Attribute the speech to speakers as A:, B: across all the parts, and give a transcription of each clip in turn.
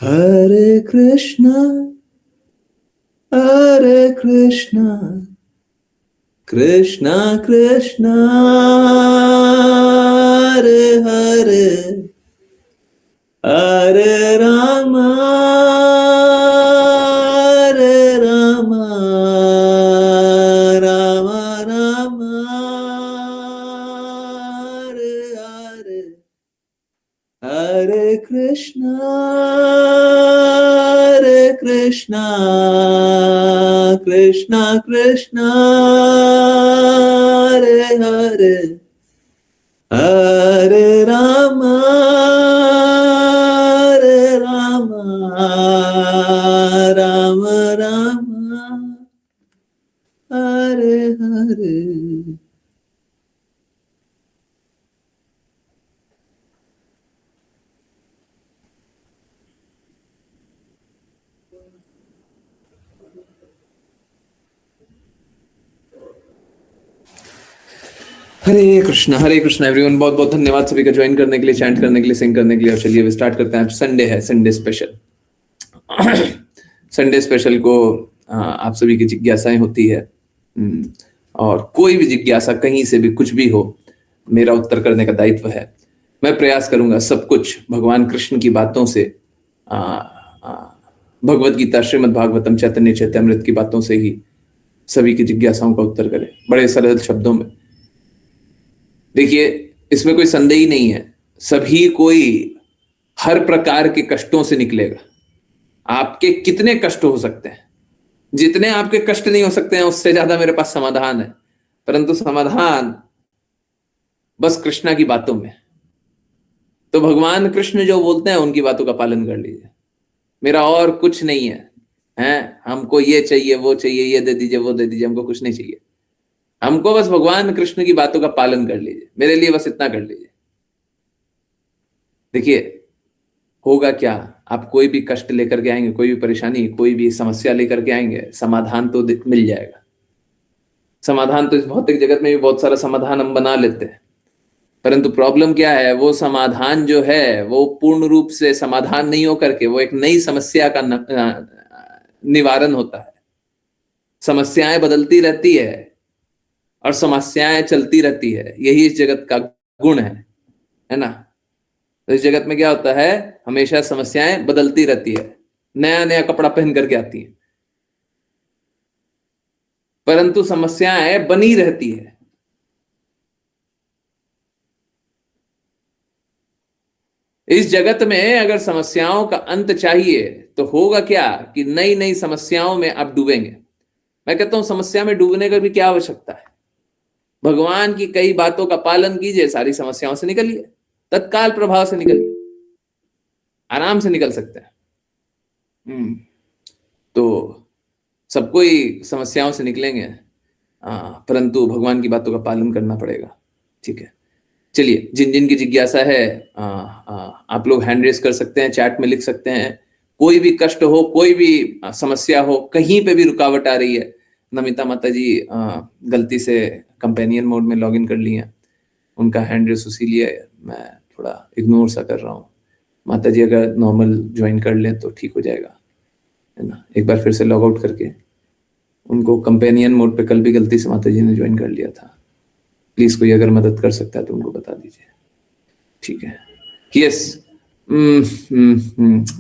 A: Hare Krishna, Hare Krishna, Krishna Krishna, Hare Hare, Hare Rama, Hare Rama, Rama Rama, Hare Hare, Hare Krishna, Hare Krishna, Krishna Krishna, Hare Hare, Hare Rama, Hare Rama, Rama Rama, Hare Hare. हरे Krishna everyone, बहुत बहुत धन्यवाद सभी का join करने के लिए, chant करने के लिए, सिंग करने के लिए। और चलिए अब स्टार्ट करते हैं। आज संडे है, संडे स्पेशल। संडे स्पेशल को आप सभी की जिज्ञासाएं होती है, और कोई भी जिज्ञासा कहीं से भी कुछ भी हो, मेरा उत्तर करने का दायित्व है। मैं प्रयास करूंगा सब कुछ भगवान कृष्ण की बातों से, भगवत गीता, श्रीमद् भागवतम, चैतन्य चैतामृत की बातों से ही सभी की जिज्ञासाओं का उत्तर करें, बड़े सरल शब्दों में। देखिए, इसमें कोई संदेह ही नहीं है, सभी कोई हर प्रकार के कष्टों से निकलेगा। आपके कितने कष्ट हो सकते हैं, जितने आपके कष्ट नहीं हो सकते हैं उससे ज्यादा मेरे पास समाधान है। परंतु समाधान बस कृष्णा की बातों में। तो भगवान कृष्ण जो बोलते हैं उनकी बातों का पालन कर लीजिए। मेरा और कुछ नहीं है, हमको ये चाहिए, वो चाहिए, ये दे दीजिए, वो दे दीजिए, हमको कुछ नहीं चाहिए। हमको बस भगवान कृष्ण की बातों का पालन कर लीजिए, मेरे लिए बस इतना कर लीजिए। देखिए होगा क्या, आप कोई भी कष्ट लेकर के आएंगे, कोई भी परेशानी, कोई भी समस्या लेकर के आएंगे, समाधान तो मिल जाएगा। समाधान तो इस भौतिक जगत में भी बहुत सारा समाधान हम बना लेते हैं, परंतु प्रॉब्लम क्या है, वो समाधान जो है वो पूर्ण रूप से समाधान नहीं होकर के वो एक नई समस्या का निवारण होता है। समस्याएं बदलती रहती है और समस्याएं चलती रहती है, यही इस जगत का गुण है ना। तो इस जगत में क्या होता है, हमेशा समस्याएं बदलती रहती है, नया नया कपड़ा पहन करके आती है, परंतु समस्याएं बनी रहती है। इस जगत में अगर समस्याओं का अंत चाहिए तो होगा क्या कि नई नई समस्याओं में आप डूबेंगे। मैं कहता हूं समस्या में डूबने का भी क्या आवश्यकता है, भगवान की कई बातों का पालन कीजिए, सारी समस्याओं से निकलिए, तत्काल प्रभाव से निकलिए, आराम से निकल सकते हैं। तो सबको ही समस्याओं से निकलेंगे, परंतु भगवान की बातों का पालन करना पड़ेगा। ठीक है, चलिए, जिन जिन की जिज्ञासा है आप लोग हैंड रेस कर सकते हैं, चैट में लिख सकते हैं। कोई भी कष्ट हो, कोई भी समस्या हो, कहीं पे भी रुकावट आ रही है। नमिता माता जी गलती से कंपेनियन मोड में लॉगिन कर ली हैं, उनका हैंड रेस उसी लिए मैं थोड़ा इग्नोर सा कर रहा हूँ। माता जी अगर नॉर्मल ज्वाइन कर लें तो ठीक हो जाएगा, है ना। एक बार फिर से लॉग आउट करके, उनको कंपेनियन मोड पे कल भी गलती से माता जी ने ज्वाइन कर लिया था। प्लीज कोई अगर मदद कर सकता है तो उनको बता दीजिए। ठीक है, यस।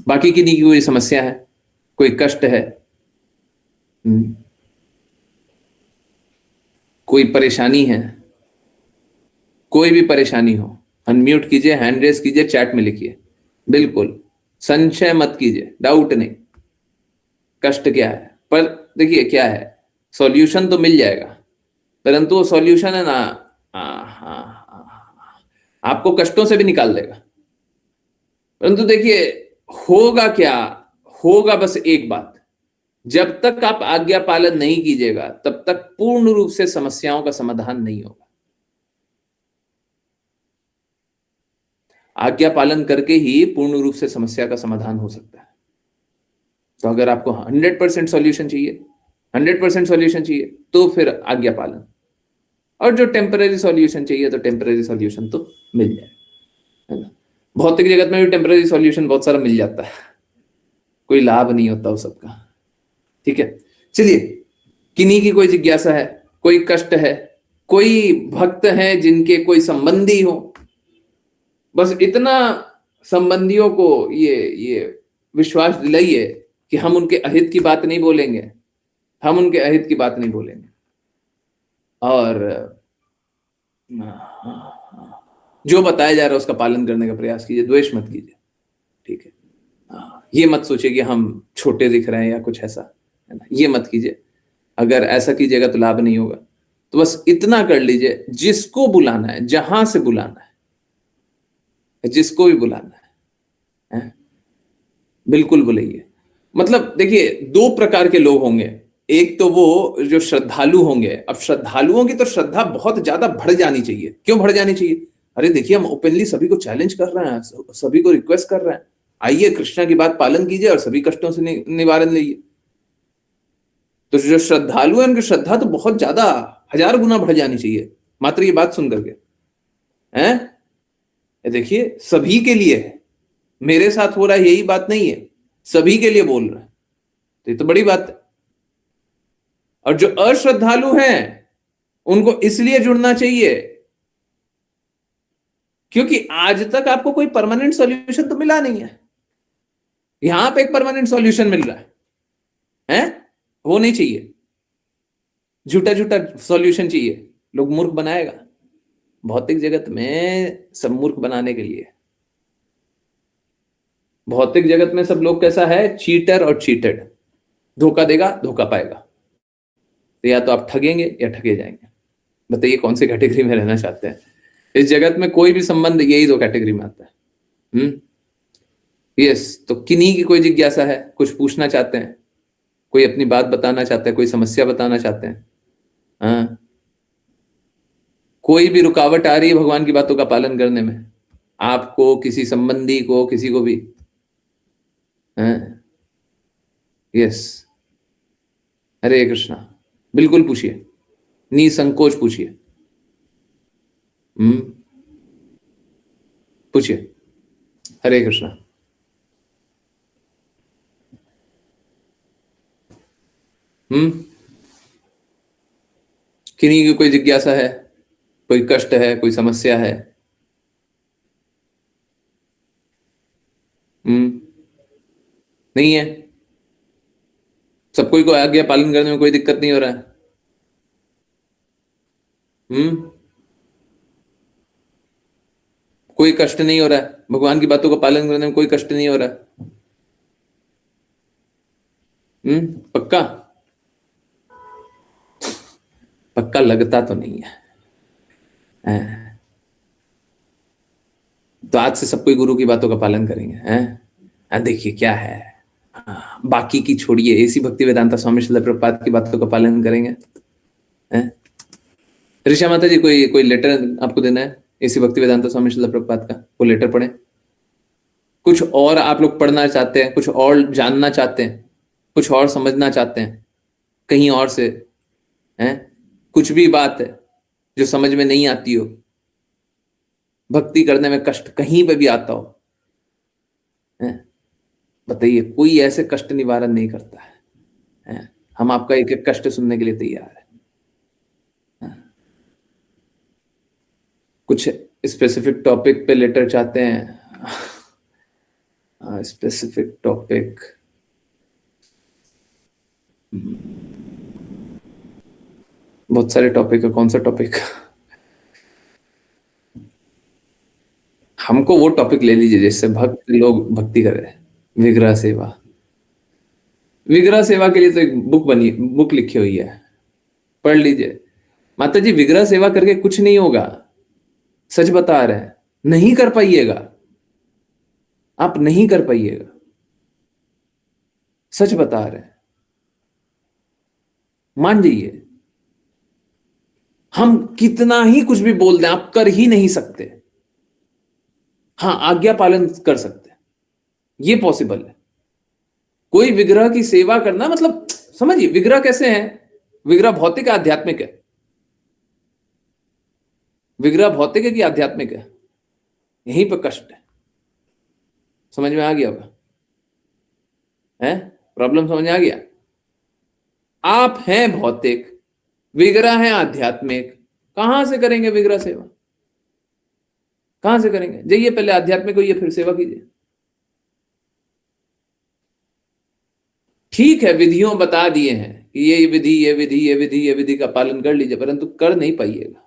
A: बाकी की नहीं कोई समस्या है, कोई कष्ट है, कोई परेशानी है, कोई भी परेशानी हो, अनम्यूट कीजिए, हैंड रेस कीजिए, चैट में लिखिए। बिल्कुल संशय मत कीजिए, डाउट नहीं। कष्ट क्या है, पर देखिए क्या है, सॉल्यूशन तो मिल जाएगा, परंतु वो सॉल्यूशन है ना, आपको कष्टों से भी निकाल देगा। परंतु देखिए होगा क्या, होगा बस एक बात, जब तक आप आज्ञा पालन नहीं कीजिएगा तब तक पूर्ण रूप से समस्याओं का समाधान नहीं होगा। आज्ञा पालन करके ही पूर्ण रूप से समस्या का समाधान हो सकता है। तो अगर आपको 100% सॉल्यूशन चाहिए, 100% सॉल्यूशन चाहिए तो फिर आज्ञा पालन, और जो टेम्पररी सॉल्यूशन चाहिए तो टेम्पररी सॉल्यूशन तो मिल जाए, है ना। भौतिक जगत में भी टेम्पररी सॉल्यूशन बहुत सारा मिल जाता है, कोई लाभ नहीं होता उस सबका। ठीक है, चलिए, किन्हीं की कोई जिज्ञासा है, कोई कष्ट है, कोई भक्त है जिनके कोई संबंधी हो, बस इतना संबंधियों को ये विश्वास दिलाइए कि हम उनके अहित की बात नहीं बोलेंगे, हम उनके अहित की बात नहीं बोलेंगे, और जो बताया जा रहा है उसका पालन करने का प्रयास कीजिए, द्वेष मत कीजिए। ठीक है, ये मत सोचिए कि हम छोटे दिख रहे हैं या कुछ ऐसा, है ना, ये मत कीजिए। अगर ऐसा कीजिएगा तो लाभ नहीं होगा। तो बस इतना कर लीजिए, जिसको बुलाना है, जहां से बुलाना है, जिसको भी बुलाना है, बिल्कुल बुलाइए। मतलब देखिए, दो प्रकार के लोग होंगे, एक तो वो जो श्रद्धालु होंगे। अब श्रद्धालुओं की तो श्रद्धा बहुत ज्यादा बढ़ जानी चाहिए। क्यों बढ़ जानी चाहिए? अरे देखिए, हम ओपनली सभी को चैलेंज कर रहे हैं, सभी को रिक्वेस्ट कर रहे हैं, आइए कृष्णा की बात पालन कीजिए और सभी कष्टों से निवारण लीजिए। तो जो श्रद्धालु है उनकी श्रद्धा तो बहुत ज्यादा 1000 गुना बढ़ जानी चाहिए मात्र ये बात सुन करके, हैं? देखिए, सभी के लिए है, मेरे साथ हो रहा है यही बात नहीं है, सभी के लिए बोल रहा है, तो ये तो बड़ी बात है। और जो अश्रद्धालु हैं उनको इसलिए जुड़ना चाहिए क्योंकि आज तक आपको कोई परमानेंट सॉल्यूशन तो मिला नहीं है। यहां पे एक परमानेंट सॉल्यूशन मिल रहा है? वो नहीं चाहिए, झूठा झूठा सॉल्यूशन चाहिए, लोग मूर्ख बनाएगा। भौतिक जगत में सब मूर्ख बनाने के लिए, भौतिक जगत में सब लोग कैसा है, चीटर और चीटेड, धोखा देगा धोखा पाएगा। तो या तो आप ठगेंगे या ठगे जाएंगे। बताइए कौन सी कैटेगरी में रहना चाहते हैं? इस जगत में कोई भी संबंध यही दो कैटेगरी में आता है। यस, तो किन्हीं की कोई जिज्ञासा है, कुछ पूछना चाहते हैं, कोई अपनी बात बताना चाहते हैं, कोई समस्या बताना चाहते हैं, हाँ, कोई भी रुकावट आ रही है भगवान की बातों का पालन करने में, आपको, किसी संबंधी को, किसी को भी, हाँ, यस, हरे कृष्णा, बिल्कुल पूछिए, निसंकोच पूछिए, पूछिए, हरे कृष्णा। किन्हीं की कोई जिज्ञासा है, कोई कष्ट है, कोई समस्या है? नहीं है? सबको को आज्ञा पालन करने में कोई दिक्कत नहीं हो रहा है? कोई कष्ट नहीं हो रहा है, भगवान की बातों का पालन करने में कोई कष्ट नहीं हो रहा है? पक्का? पक्का लगता तो नहीं है। तो आज से सब कोई गुरु की बातों का पालन करेंगे, हैं? देखिए क्या है, बाकी की छोड़िए, ऐसी भक्ति वेदांता स्वामी श्रील प्रभुपाद की बातों का पालन करेंगे, हैं? ऋषा माता जी, कोई लेटर आपको देना है ऐसी भक्ति वेदांता स्वामी श्रील प्रभुपाद का? वो लेटर पढ़ें। कुछ और आप लोग पढ़ना चाहते हैं, कुछ और जानना चाहते हैं, कुछ और समझना चाहते हैं कहीं और से, हैं? कुछ भी बात है जो समझ में नहीं आती हो, भक्ति करने में कष्ट कहीं पे भी आता हो, बताइए, कोई ऐसे कष्ट निवारण नहीं करता है? हम आपका एक एक कष्ट सुनने के लिए तैयार है। कुछ स्पेसिफिक टॉपिक पे लेटर चाहते हैं? स्पेसिफिक टॉपिक, बहुत सारे टॉपिक है, कौन सा टॉपिक? हमको वो टॉपिक ले लीजिए जिससे भक्त लोग भक्ति करें। विग्रह सेवा, विग्रह सेवा के लिए तो एक बुक लिखी हुई है, पढ़ लीजिए। माता जी, विग्रह सेवा करके कुछ नहीं होगा, सच बता रहे हैं, नहीं कर पाइएगा, आप नहीं कर पाइएगा, सच बता रहे हैं, मान जाइए। हम कितना ही कुछ भी बोल दें, आप कर ही नहीं सकते। हाँ, आज्ञा पालन कर सकते हैं, ये पॉसिबल है। कोई विग्रह की सेवा करना मतलब, समझिए विग्रह कैसे है, विग्रह भौतिक आध्यात्मिक है, विग्रह भौतिक है कि आध्यात्मिक है, यहीं पर कष्ट है। समझ में आ गया होगा? है प्रॉब्लम समझ में आ गया? आप हैं भौतिक, विग्रह है आध्यात्मिक, कहां से करेंगे विग्रह सेवा? कहां से करेंगे? जाइए पहले आध्यात्मिक होइए, फिर सेवा कीजिए। ठीक है, विधियों बता दिए हैं कि ये विधि, ये विधि, ये विधि, ये विधि का पालन कर लीजिए, परंतु कर नहीं पाइएगा,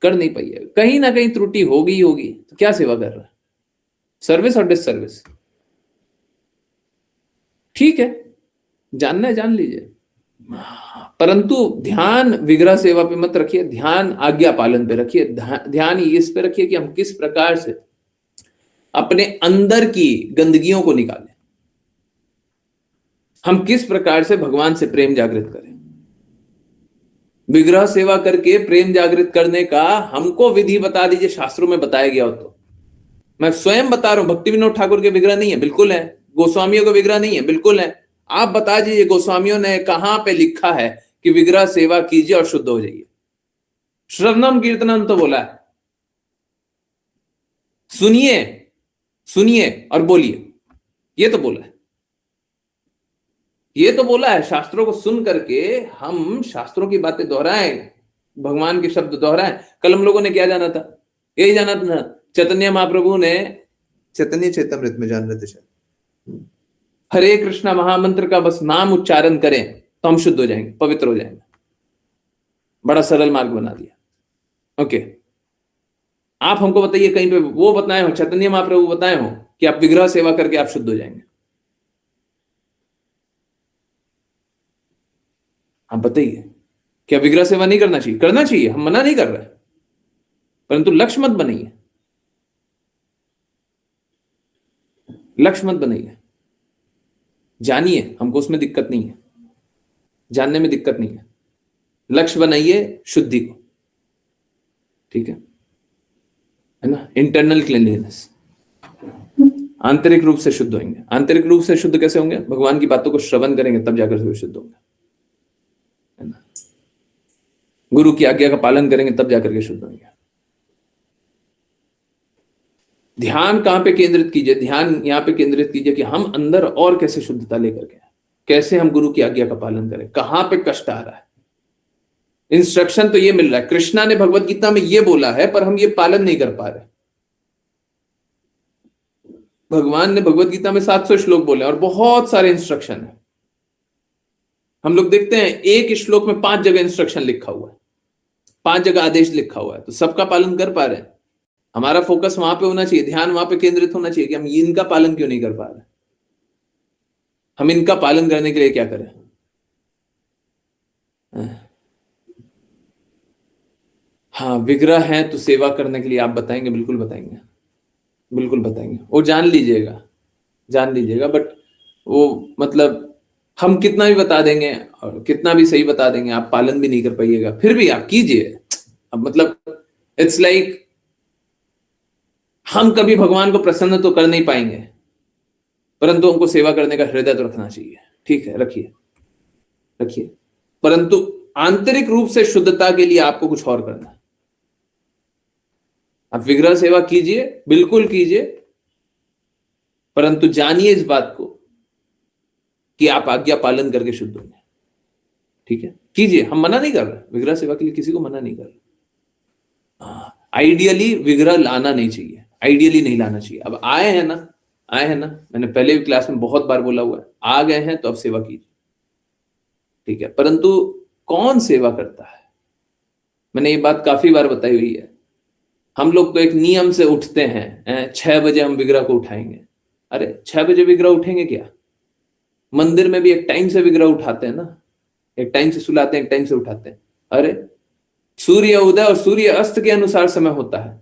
A: कर नहीं पाइएगा। कहीं ना कहीं त्रुटि होगी ही होगी, तो क्या सेवा कर रहा है? सर्विस और डिसर्विस। ठीक है, जानना है जान लीजिए, परंतु ध्यान विग्रह सेवा पे मत रखिए, ध्यान आज्ञा पालन पे रखिए। ध्यान इस पे रखिए कि हम किस प्रकार से अपने अंदर की गंदगियों को निकालें, हम किस प्रकार से भगवान से प्रेम जागृत करें। विग्रह सेवा करके प्रेम जागृत करने का हमको विधि बता दीजिए, शास्त्रों में बताया गया हो तो। मैं स्वयं बता रहा हूं, भक्ति विनोद ठाकुर के विग्रह नहीं है, बिल्कुल है। गोस्वामियों के विग्रह नहीं है, बिल्कुल है। आप बता दीजिए गोस्वामियों ने कहां पे लिखा है कि विग्रह सेवा कीजिए और शुद्ध हो जाइए? श्रवणम कीर्तनम तो बोला है, सुनिए, सुनिए और बोलिए, ये तो बोला है, ये तो बोला है। शास्त्रों को सुन करके हम शास्त्रों की बातें दोहराएं, भगवान के शब्द दोहराएं। कल हम लोगों ने क्या जाना था? यही जाना था, चैतन्य महाप्रभु ने चैतन्य चेतमृत में जान रहे थे शायद, हरे कृष्णा महामंत्र का बस नाम उच्चारण करें तो हम शुद्ध हो जाएंगे, पवित्र हो जाएंगे। बड़ा सरल मार्ग बना दिया। ओके, आप हमको बताइए कहीं पे वो बताए हो, चैतन्य महाप्रभु बताए हो कि आप विग्रह सेवा करके आप शुद्ध हो जाएंगे? आप बताइए, क्या विग्रह सेवा नहीं करना चाहिए? करना चाहिए, हम मना नहीं कर रहे, परंतु लक्ष्य मत बनाइए, लक्ष्य मत बनाइए। जानिए, हमको उसमें दिक्कत नहीं है, जानने में दिक्कत नहीं है। लक्ष्य बनाइए शुद्धि को, ठीक है ना? इंटरनल क्लीनलीनेस, आंतरिक रूप से शुद्ध होंगे। आंतरिक रूप से शुद्ध कैसे होंगे? भगवान की बातों को श्रवण करेंगे तब जाकर से शुद्ध होंगे, है ना? गुरु की आज्ञा का पालन करेंगे तब जाकर के शुद्ध होंगे। ध्यान कहां पे केंद्रित कीजिए? ध्यान यहां पे केंद्रित कीजिए कि हम अंदर और कैसे शुद्धता लेकर के, कैसे हम गुरु की आज्ञा का पालन करें, कहां पे कष्ट आ रहा है। इंस्ट्रक्शन तो ये मिल रहा है, कृष्णा ने भगवत गीता में ये बोला है, पर हम ये पालन नहीं कर पा रहे। भगवान ने भगवत गीता में 700 श्लोक बोले और बहुत सारे इंस्ट्रक्शन है। हम लोग देखते हैं एक श्लोक में 5 जगह इंस्ट्रक्शन लिखा हुआ है, 5 जगह आदेश लिखा हुआ है, तो सबका पालन कर पा रहे हैं? हमारा फोकस वहां पे होना चाहिए, ध्यान वहां पे केंद्रित होना चाहिए कि हम इनका पालन क्यों नहीं कर पा रहे, हम इनका पालन करने के लिए क्या करें। हाँ, विग्रह है तो सेवा करने के लिए आप बताएंगे? बिल्कुल बताएंगे, बिल्कुल बताएंगे। वो जान लीजिएगा, जान लीजिएगा, बट वो मतलब हम कितना भी बता देंगे और कितना भी सही बता देंगे, आप पालन भी नहीं कर पाइएगा। फिर भी आप कीजिए। अब मतलब इट्स लाइक हम कभी भगवान को प्रसन्न तो कर नहीं पाएंगे, परंतु हमको सेवा करने का हृदय तो रखना चाहिए। ठीक है, रखिए, रखिए, परंतु आंतरिक रूप से शुद्धता के लिए आपको कुछ और करना है। आप विग्रह सेवा कीजिए, बिल्कुल कीजिए, परंतु जानिए इस बात को कि आप आज्ञा पालन करके शुद्ध होंगे। ठीक है, कीजिए, हम मना नहीं कर रहे, विग्रह सेवा के लिए किसी को मना नहीं कर रहे। आइडियली विग्रह लाना नहीं चाहिए, आइडियली नहीं लाना चाहिए। अब आए हैं ना, आए हैं ना, मैंने पहले भी क्लास में बहुत बार बोला हुआ है, आ गए हैं तो अब सेवा कीजिए। ठीक है, परंतु कौन सेवा करता है? मैंने ये बात काफी बार बताई हुई है। हम लोग तो एक नियम से उठते हैं, 6 बजे हम विग्रह को उठाएंगे। अरे 6 बजे विग्रह उठेंगे क्या? मंदिर में भी एक टाइम से विग्रह उठाते हैं ना, एक टाइम से सुलाते हैं, एक टाइम से उठाते हैं। अरे सूर्य उदय और सूर्य अस्त के अनुसार समय होता है।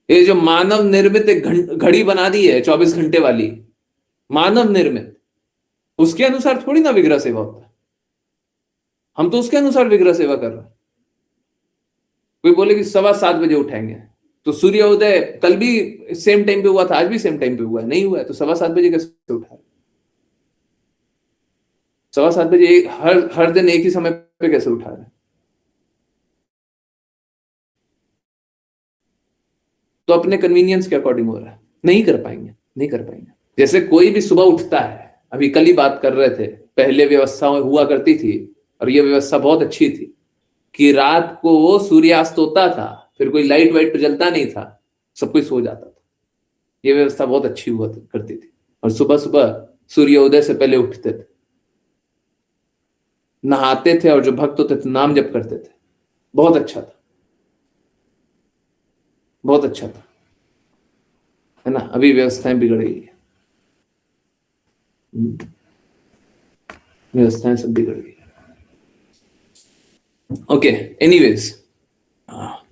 A: ये जो मानव निर्मित एक घड़ी बना दी है 24 घंटे वाली, मानव निर्मित, उसके अनुसार थोड़ी ना विग्रह सेवा होता है। हम तो उसके अनुसार विग्रह सेवा कर रहे हैं। कोई बोले कि 7:15 बजे उठाएंगे, तो सूर्य उदय कल भी सेम टाइम पे हुआ था, आज भी सेम टाइम पे हुआ है, नहीं हुआ है, तो 7:15 बजे कैसे उठा? 7:15 बजे हर हर दिन एक ही समय पे कैसे उठा रहे? तो अपने कन्वीनियंस के अकॉर्डिंग हो रहा है नहीं कर पाएंगे, नहीं कर पाएंगे। जैसे कोई भी सुबह उठता है, अभी कल ही बात कर रहे थे, पहले व्यवस्था हुआ करती थी और ये व्यवस्था बहुत अच्छी थी कि रात को सूर्यास्त होता था, फिर कोई लाइट वाइट जलता नहीं था, सब कोई सो जाता था। ये व्यवस्था बहुत अच्छी हुआ करती थी और सुबह सुबह सूर्योदय से पहले उठते थे, नहाते थे और जो भक्त होते थे नाम जप करते थे। बहुत अच्छा था, बहुत अच्छा था, है ना। अभी व्यवस्थाएं बिगड़ गई है, व्यवस्थाएं सब बिगड़ गई। ओके, एनीवेज,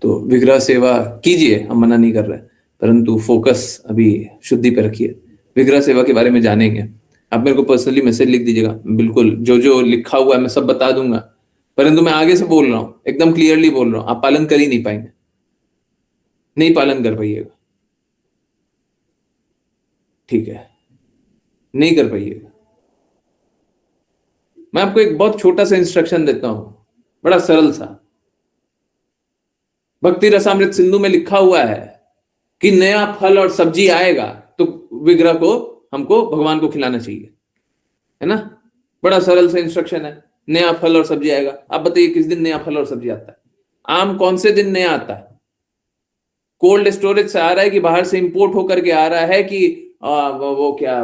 A: तो विग्रह सेवा कीजिए, हम मना नहीं कर रहे, परंतु फोकस अभी शुद्धि पे रखिए। विग्रह सेवा के बारे में जानेंगे, आप मेरे को पर्सनली मैसेज लिख दीजिएगा, बिल्कुल जो जो लिखा हुआ है मैं सब बता दूंगा, परंतु मैं आगे से बोल रहा हूं, एकदम क्लियरली बोल रहा हूं, आप पालन कर ही नहीं पाएंगे, नहीं पालन कर पाइएगा, ठीक है, नहीं कर पाइएगा। मैं आपको एक बहुत छोटा सा इंस्ट्रक्शन देता हूं, बड़ा सरल सा। भक्ति रसामृत सिंधु में लिखा हुआ है कि नया फल और सब्जी आएगा तो विग्रह को, हमको, भगवान को खिलाना चाहिए, है ना। बड़ा सरल सा इंस्ट्रक्शन है, नया फल और सब्जी आएगा। आप बताइए किस दिन नया फल और सब्जी आता है? आम कौन से दिन नया आता है? कोल्ड स्टोरेज से आ रहा है कि बाहर से इंपोर्ट होकर के आ रहा है कि वो क्या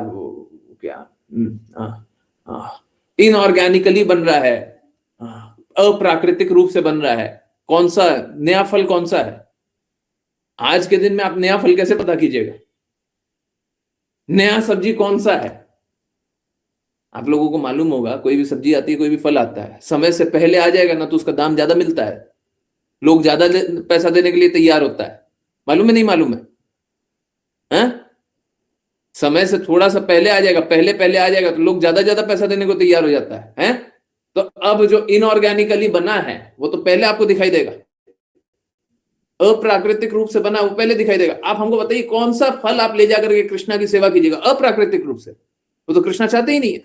A: इनऑर्गेनिकली बन रहा है, अप्राकृतिक रूप से बन रहा है? कौन सा नया फल कौन सा है? आज के दिन में आप नया फल कैसे पता कीजिएगा? नया सब्जी कौन सा है? आप लोगों को मालूम होगा, कोई भी सब्जी आती है, कोई भी फल आता है, समय से पहले आ जाएगा ना तो उसका दाम ज्यादा मिलता है, लोग ज्यादा पैसा देने के लिए तैयार होता है। मालूम है नहीं मालूम है? समय से थोड़ा सा पहले आ जाएगा, पहले पहले आ जाएगा तो लोग ज्यादा ज्यादा पैसा देने को तैयार हो जाता है? तो अब जो इनऑर्गेनिकली बना है वो तो पहले आपको दिखाई देगा, अप्राकृतिक रूप से बना वो पहले दिखाई देगा। आप हमको बताइए कौन सा फल आप ले जाकर के कृष्णा की सेवा कीजिएगा अप्राकृतिक रूप से? वो तो कृष्णा चाहते ही नहीं है,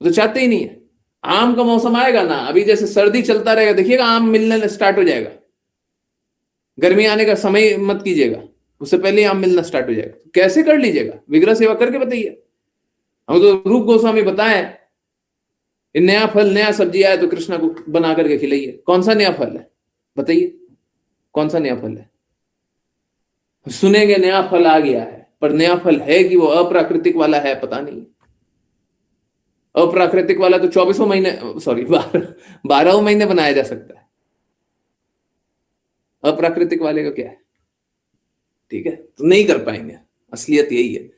A: वो तो चाहते ही नहीं है। आम का मौसम आएगा ना, अभी जैसे सर्दी चलता रहेगा, देखिएगा आम मिलने स्टार्ट हो जाएगा। गर्मी आने का समय मत कीजिएगा, उससे पहले आम मिलना स्टार्ट हो जाएगा। कैसे कर लीजिएगा? विग्रह सेवा करके बताइए। हम तो रूप गोस्वामी बताए, नया फल नया सब्जी आया तो कृष्णा को बना करके खिलाइए। कौन सा नया फल है बताइए, कौन सा नया फल है? सुनेंगे नया फल आ गया है, पर नया फल है कि वो अप्राकृतिक वाला है पता नहीं। अप्राकृतिक वाला तो 24 महीने, सॉरी 12 महीने बनाया जा सकता है, अप्राकृतिक वाले का क्या है? ठीक है, तो नहीं कर पाएंगे, असलियत यही है।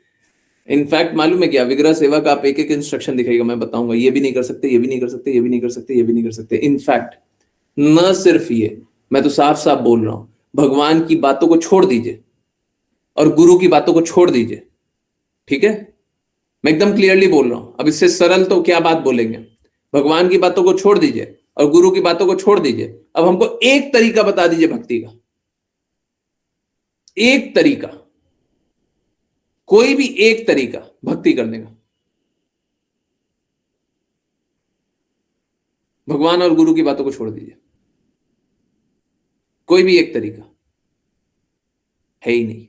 A: इनफैक्ट मालूम है क्या, विग्रह सेवा का आप एक एक इंस्ट्रक्शन दिखाइएगा, मैं बताऊंगा ये भी नहीं कर सकते, ये भी नहीं कर सकते, ये भी नहीं कर सकते, ये भी नहीं कर सकते। इनफैक्ट न सिर्फ ये, मैं तो साफ साफ बोल रहा हूं, भगवान की बातों को छोड़ दीजिए और गुरु की बातों को छोड़ दीजिए, ठीक है। मैं एकदम क्लियरली बोल रहा हूं, अब इससे सरल तो क्या बात बोलेंगे। भगवान की बातों को छोड़ दीजिए और गुरु की बातों को छोड़ दीजिए। अब हमको एक तरीका बता दीजिए भक्ति का, एक तरीका, कोई भी एक तरीका भक्ति करने का, भगवान और गुरु की बातों को छोड़ दीजिए, कोई भी एक तरीका है ही नहीं,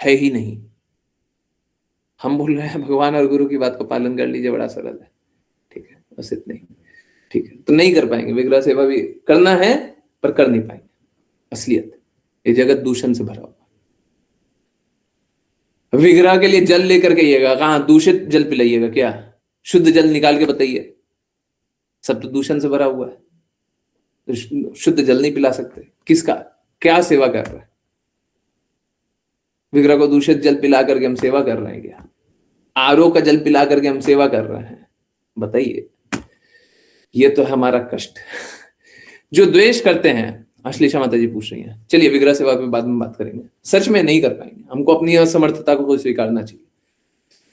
A: है ही नहीं। हम बोल रहे हैं भगवान और गुरु की बात का पालन कर लीजिए, बड़ा सरल है, ठीक है, बस इतना ही, ठीक है। तो नहीं कर पाएंगे, विग्रह सेवा भी करना है पर कर नहीं पाएंगे। असलियत, ये जगत दूषण से भरा हुआ। विग्रह के लिए जल लेकर के आइएगा, कहां दूषित जल पिलाइएगा क्या? शुद्ध जल निकाल के बताइए, सब तो दूषण से भरा हुआ है, तो शुद्ध जल नहीं पिला सकते। किसका क्या सेवा कर रहा है? विग्रह को दूषित जल पिला करके हम सेवा कर रहे हैं क्या? आरओ का जल पिला करके हम सेवा कर रहे हैं? बताइए, ये तो है हमारा कष्ट। जो द्वेष करते हैं, अश्लेषा माता जी पूछ रही हैं, चलिए विग्रह सेवा पे बाद में बात करेंगे। सच में नहीं कर पाएंगे, हमको अपनी असमर्थता को स्वीकारना चाहिए,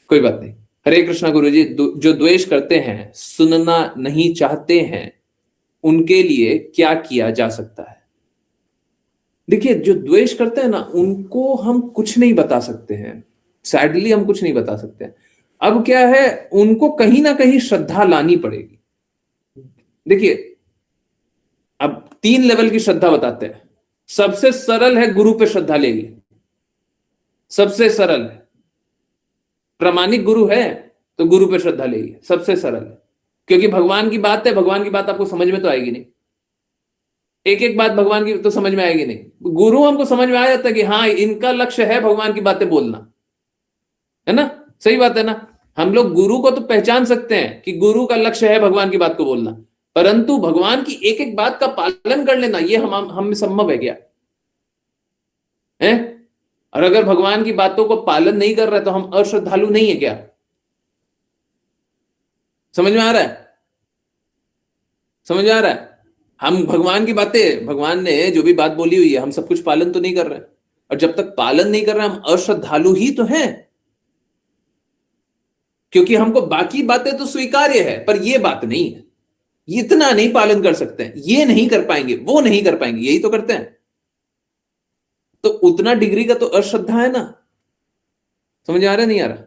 A: कोई बात नहीं। हरे कृष्णा गुरु जी, जो द्वेष करते हैं, सुनना नहीं चाहते हैं, उनके लिए क्या किया जा सकता है? देखिए, जो द्वेष करते हैं ना, उनको हम कुछ नहीं बता सकते हैं, सैडली हम कुछ नहीं बता सकते। अब क्या है, उनको कहीं ना कहीं श्रद्धा लानी पड़ेगी। देखिए, अब 3 लेवल की श्रद्धा बताते हैं। सबसे सरल है गुरु पे श्रद्धा ले ली, सबसे सरल है। प्रामाणिक गुरु है तो गुरु पे श्रद्धा ले ली, सबसे सरल है। क्योंकि भगवान की बात है, भगवान की बात आपको समझ में तो आएगी नहीं, एक एक बात भगवान की तो समझ में आएगी नहीं। गुरु हमको समझ में आ जाता है कि हाँ इनका लक्ष्य है भगवान की बातें बोलना, है ना, सही बात है ना। हम लोग गुरु को तो पहचान सकते हैं कि गुरु का लक्ष्य है भगवान की बात को बोलना, परंतु भगवान की एक एक बात का पालन कर लेना ये हम में संभव है क्या है? और अगर भगवान की बातों को पालन नहीं कर रहे तो हम अश्रद्धालु नहीं है क्या? समझ में आ रहा है? समझ में आ रहा है? हम भगवान की बातें, भगवान ने जो भी बात बोली हुई है हम सब कुछ पालन तो नहीं कर रहे, और जब तक पालन नहीं कर रहे हम अश्रद्धालु ही तो हैं। क्योंकि हमको बाकी बातें तो स्वीकार्य है पर ये बात नहीं है, इतना नहीं पालन कर सकते हैं, ये नहीं कर पाएंगे, वो नहीं कर पाएंगे, यही तो करते हैं। तो उतना डिग्री का तो अश्रद्धा है ना। समझ आ रहा है नहीं आ रहा?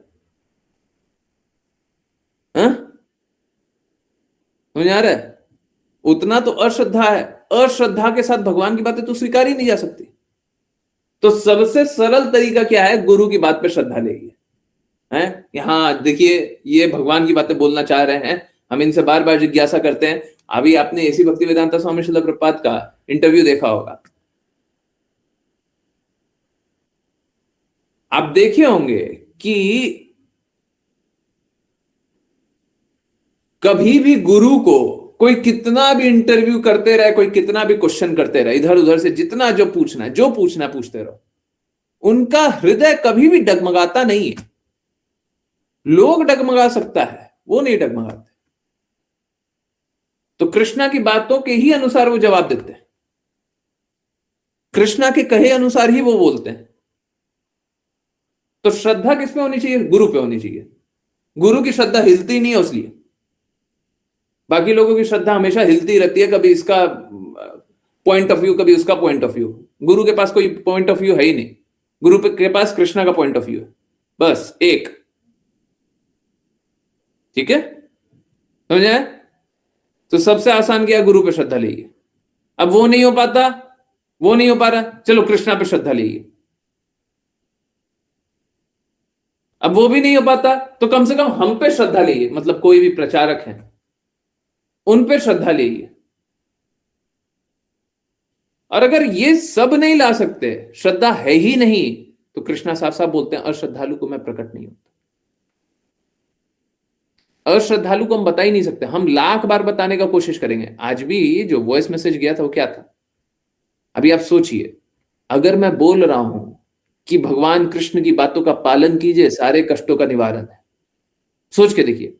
A: हाँ? समझ आ रहा है? उतना तो अश्रद्धा है, अश्रद्धा के साथ भगवान की बातें तो स्वीकार ही नहीं जा सकती। तो सबसे सरल तरीका क्या है? गुरु की बात पे श्रद्धा लेगी है। यहां देखिए ये भगवान की बातें बोलना चाह रहे हैं, हम इनसे बार बार जिज्ञासा करते हैं। अभी आपने एसी भक्ति वेदांता स्वामी श्रील प्रभुपाद का इंटरव्यू देखा होगा, आप देखे होंगे कि कभी भी गुरु को कोई कितना भी इंटरव्यू करते रहे, कोई कितना भी क्वेश्चन करते रहे, इधर उधर से जितना जो पूछना है, जो पूछना है पूछते रहो, उनका हृदय कभी भी डगमगाता नहीं है। लोग डगमगा सकता है, वो नहीं डगमगाते। तो कृष्णा की बातों के ही अनुसार वो जवाब देते हैं, कृष्णा के कहे अनुसार ही वो बोलते हैं। तो श्रद्धा किस पे होनी चाहिए? गुरु पे होनी चाहिए। गुरु की श्रद्धा हिलती नहीं है उसलिए, बाकी लोगों की श्रद्धा हमेशा हिलती रहती है, कभी इसका पॉइंट ऑफ व्यू, कभी उसका पॉइंट ऑफ व्यू। गुरु के पास कोई पॉइंट ऑफ व्यू है ही नहीं, गुरु के पास कृष्णा का पॉइंट ऑफ व्यू है, बस एक। ठीक है, समझ आए? तो सबसे आसान क्या? गुरु पे श्रद्धा लीजिए। अब वो नहीं हो पाता, वो नहीं हो पा रहा, चलो कृष्णा पे श्रद्धा लीजिए। अब वो भी नहीं हो पाता तो कम से कम हम पे श्रद्धा लीजिए, मतलब कोई भी प्रचारक है उन पे श्रद्धा लीजिए। और अगर ये सब नहीं ला सकते, श्रद्धा है ही नहीं, तो कृष्णा साफ साफ बोलते हैं अश्रद्धालु को मैं प्रकट नहीं होता। अश्रद्धालु को हम बता ही नहीं सकते, हम लाख बार बताने का कोशिश करेंगे। आज भी जो वॉइस मैसेज गया था वो क्या था? अभी आप सोचिए, अगर मैं बोल रहा हूं कि भगवान कृष्ण की बातों का पालन कीजिए सारे कष्टों का निवारण है, सोच के देखिए,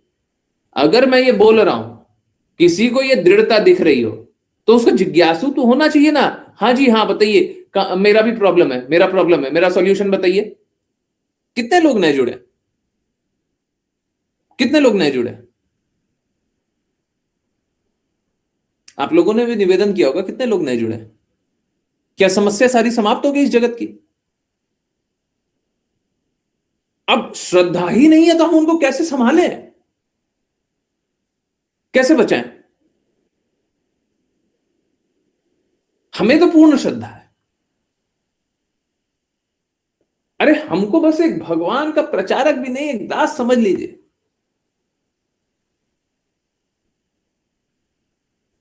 A: अगर मैं ये बोल रहा हूं, किसी को ये दृढ़ता दिख रही हो, तो उसको जिज्ञासु तो होना चाहिए ना। हाँ जी हाँ बताइए, मेरा भी प्रॉब्लम है, मेरा प्रॉब्लम है, मेरा सॉल्यूशन बताइए। कितने लोग नए जुड़े? कितने लोग नए जुड़े? आप लोगों ने भी निवेदन किया होगा, कितने लोग नए जुड़े? क्या समस्या सारी समाप्त हो गई इस जगत की? अब श्रद्धा ही नहीं है तो हम उनको कैसे संभालें, कैसे बचाएं? हमें तो पूर्ण श्रद्धा है। अरे हमको बस एक भगवान का प्रचारक भी नहीं, एक दास समझ लीजिए,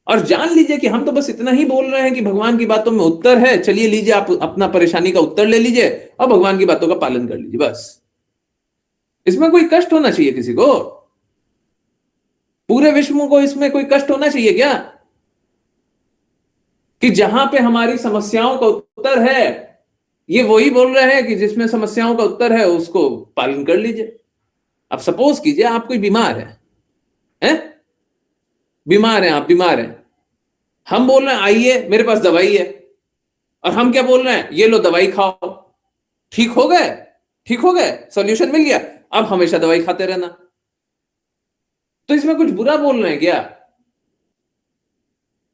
A: और जान लीजिए कि हम तो बस इतना ही बोल रहे हैं कि भगवान की बातों में उत्तर है, चलिए लीजिए आप अपना परेशानी का उत्तर ले लीजिए और भगवान की बातों का पालन कर लीजिए, बस। इसमें कोई कष्ट होना चाहिए किसी को? पूरे विश्व को इसमें कोई कष्ट होना चाहिए क्या? कि जहां पे हमारी समस्याओं का उत्तर है, ये वही बोल रहे हैं कि जिसमें समस्याओं का उत्तर है उसको पालन कर लीजिए। अब सपोज कीजिए आप कोई बीमार है? बीमार है, आप बीमार हैं, हम बोल रहे हैं आइए मेरे पास दवाई है, और हम क्या बोल रहे हैं? ये लो दवाई खाओ, ठीक हो गए, ठीक हो गए, सॉल्यूशन मिल गया, अब हमेशा दवाई खाते रहना। तो इसमें कुछ बुरा बोल रहे हैं क्या?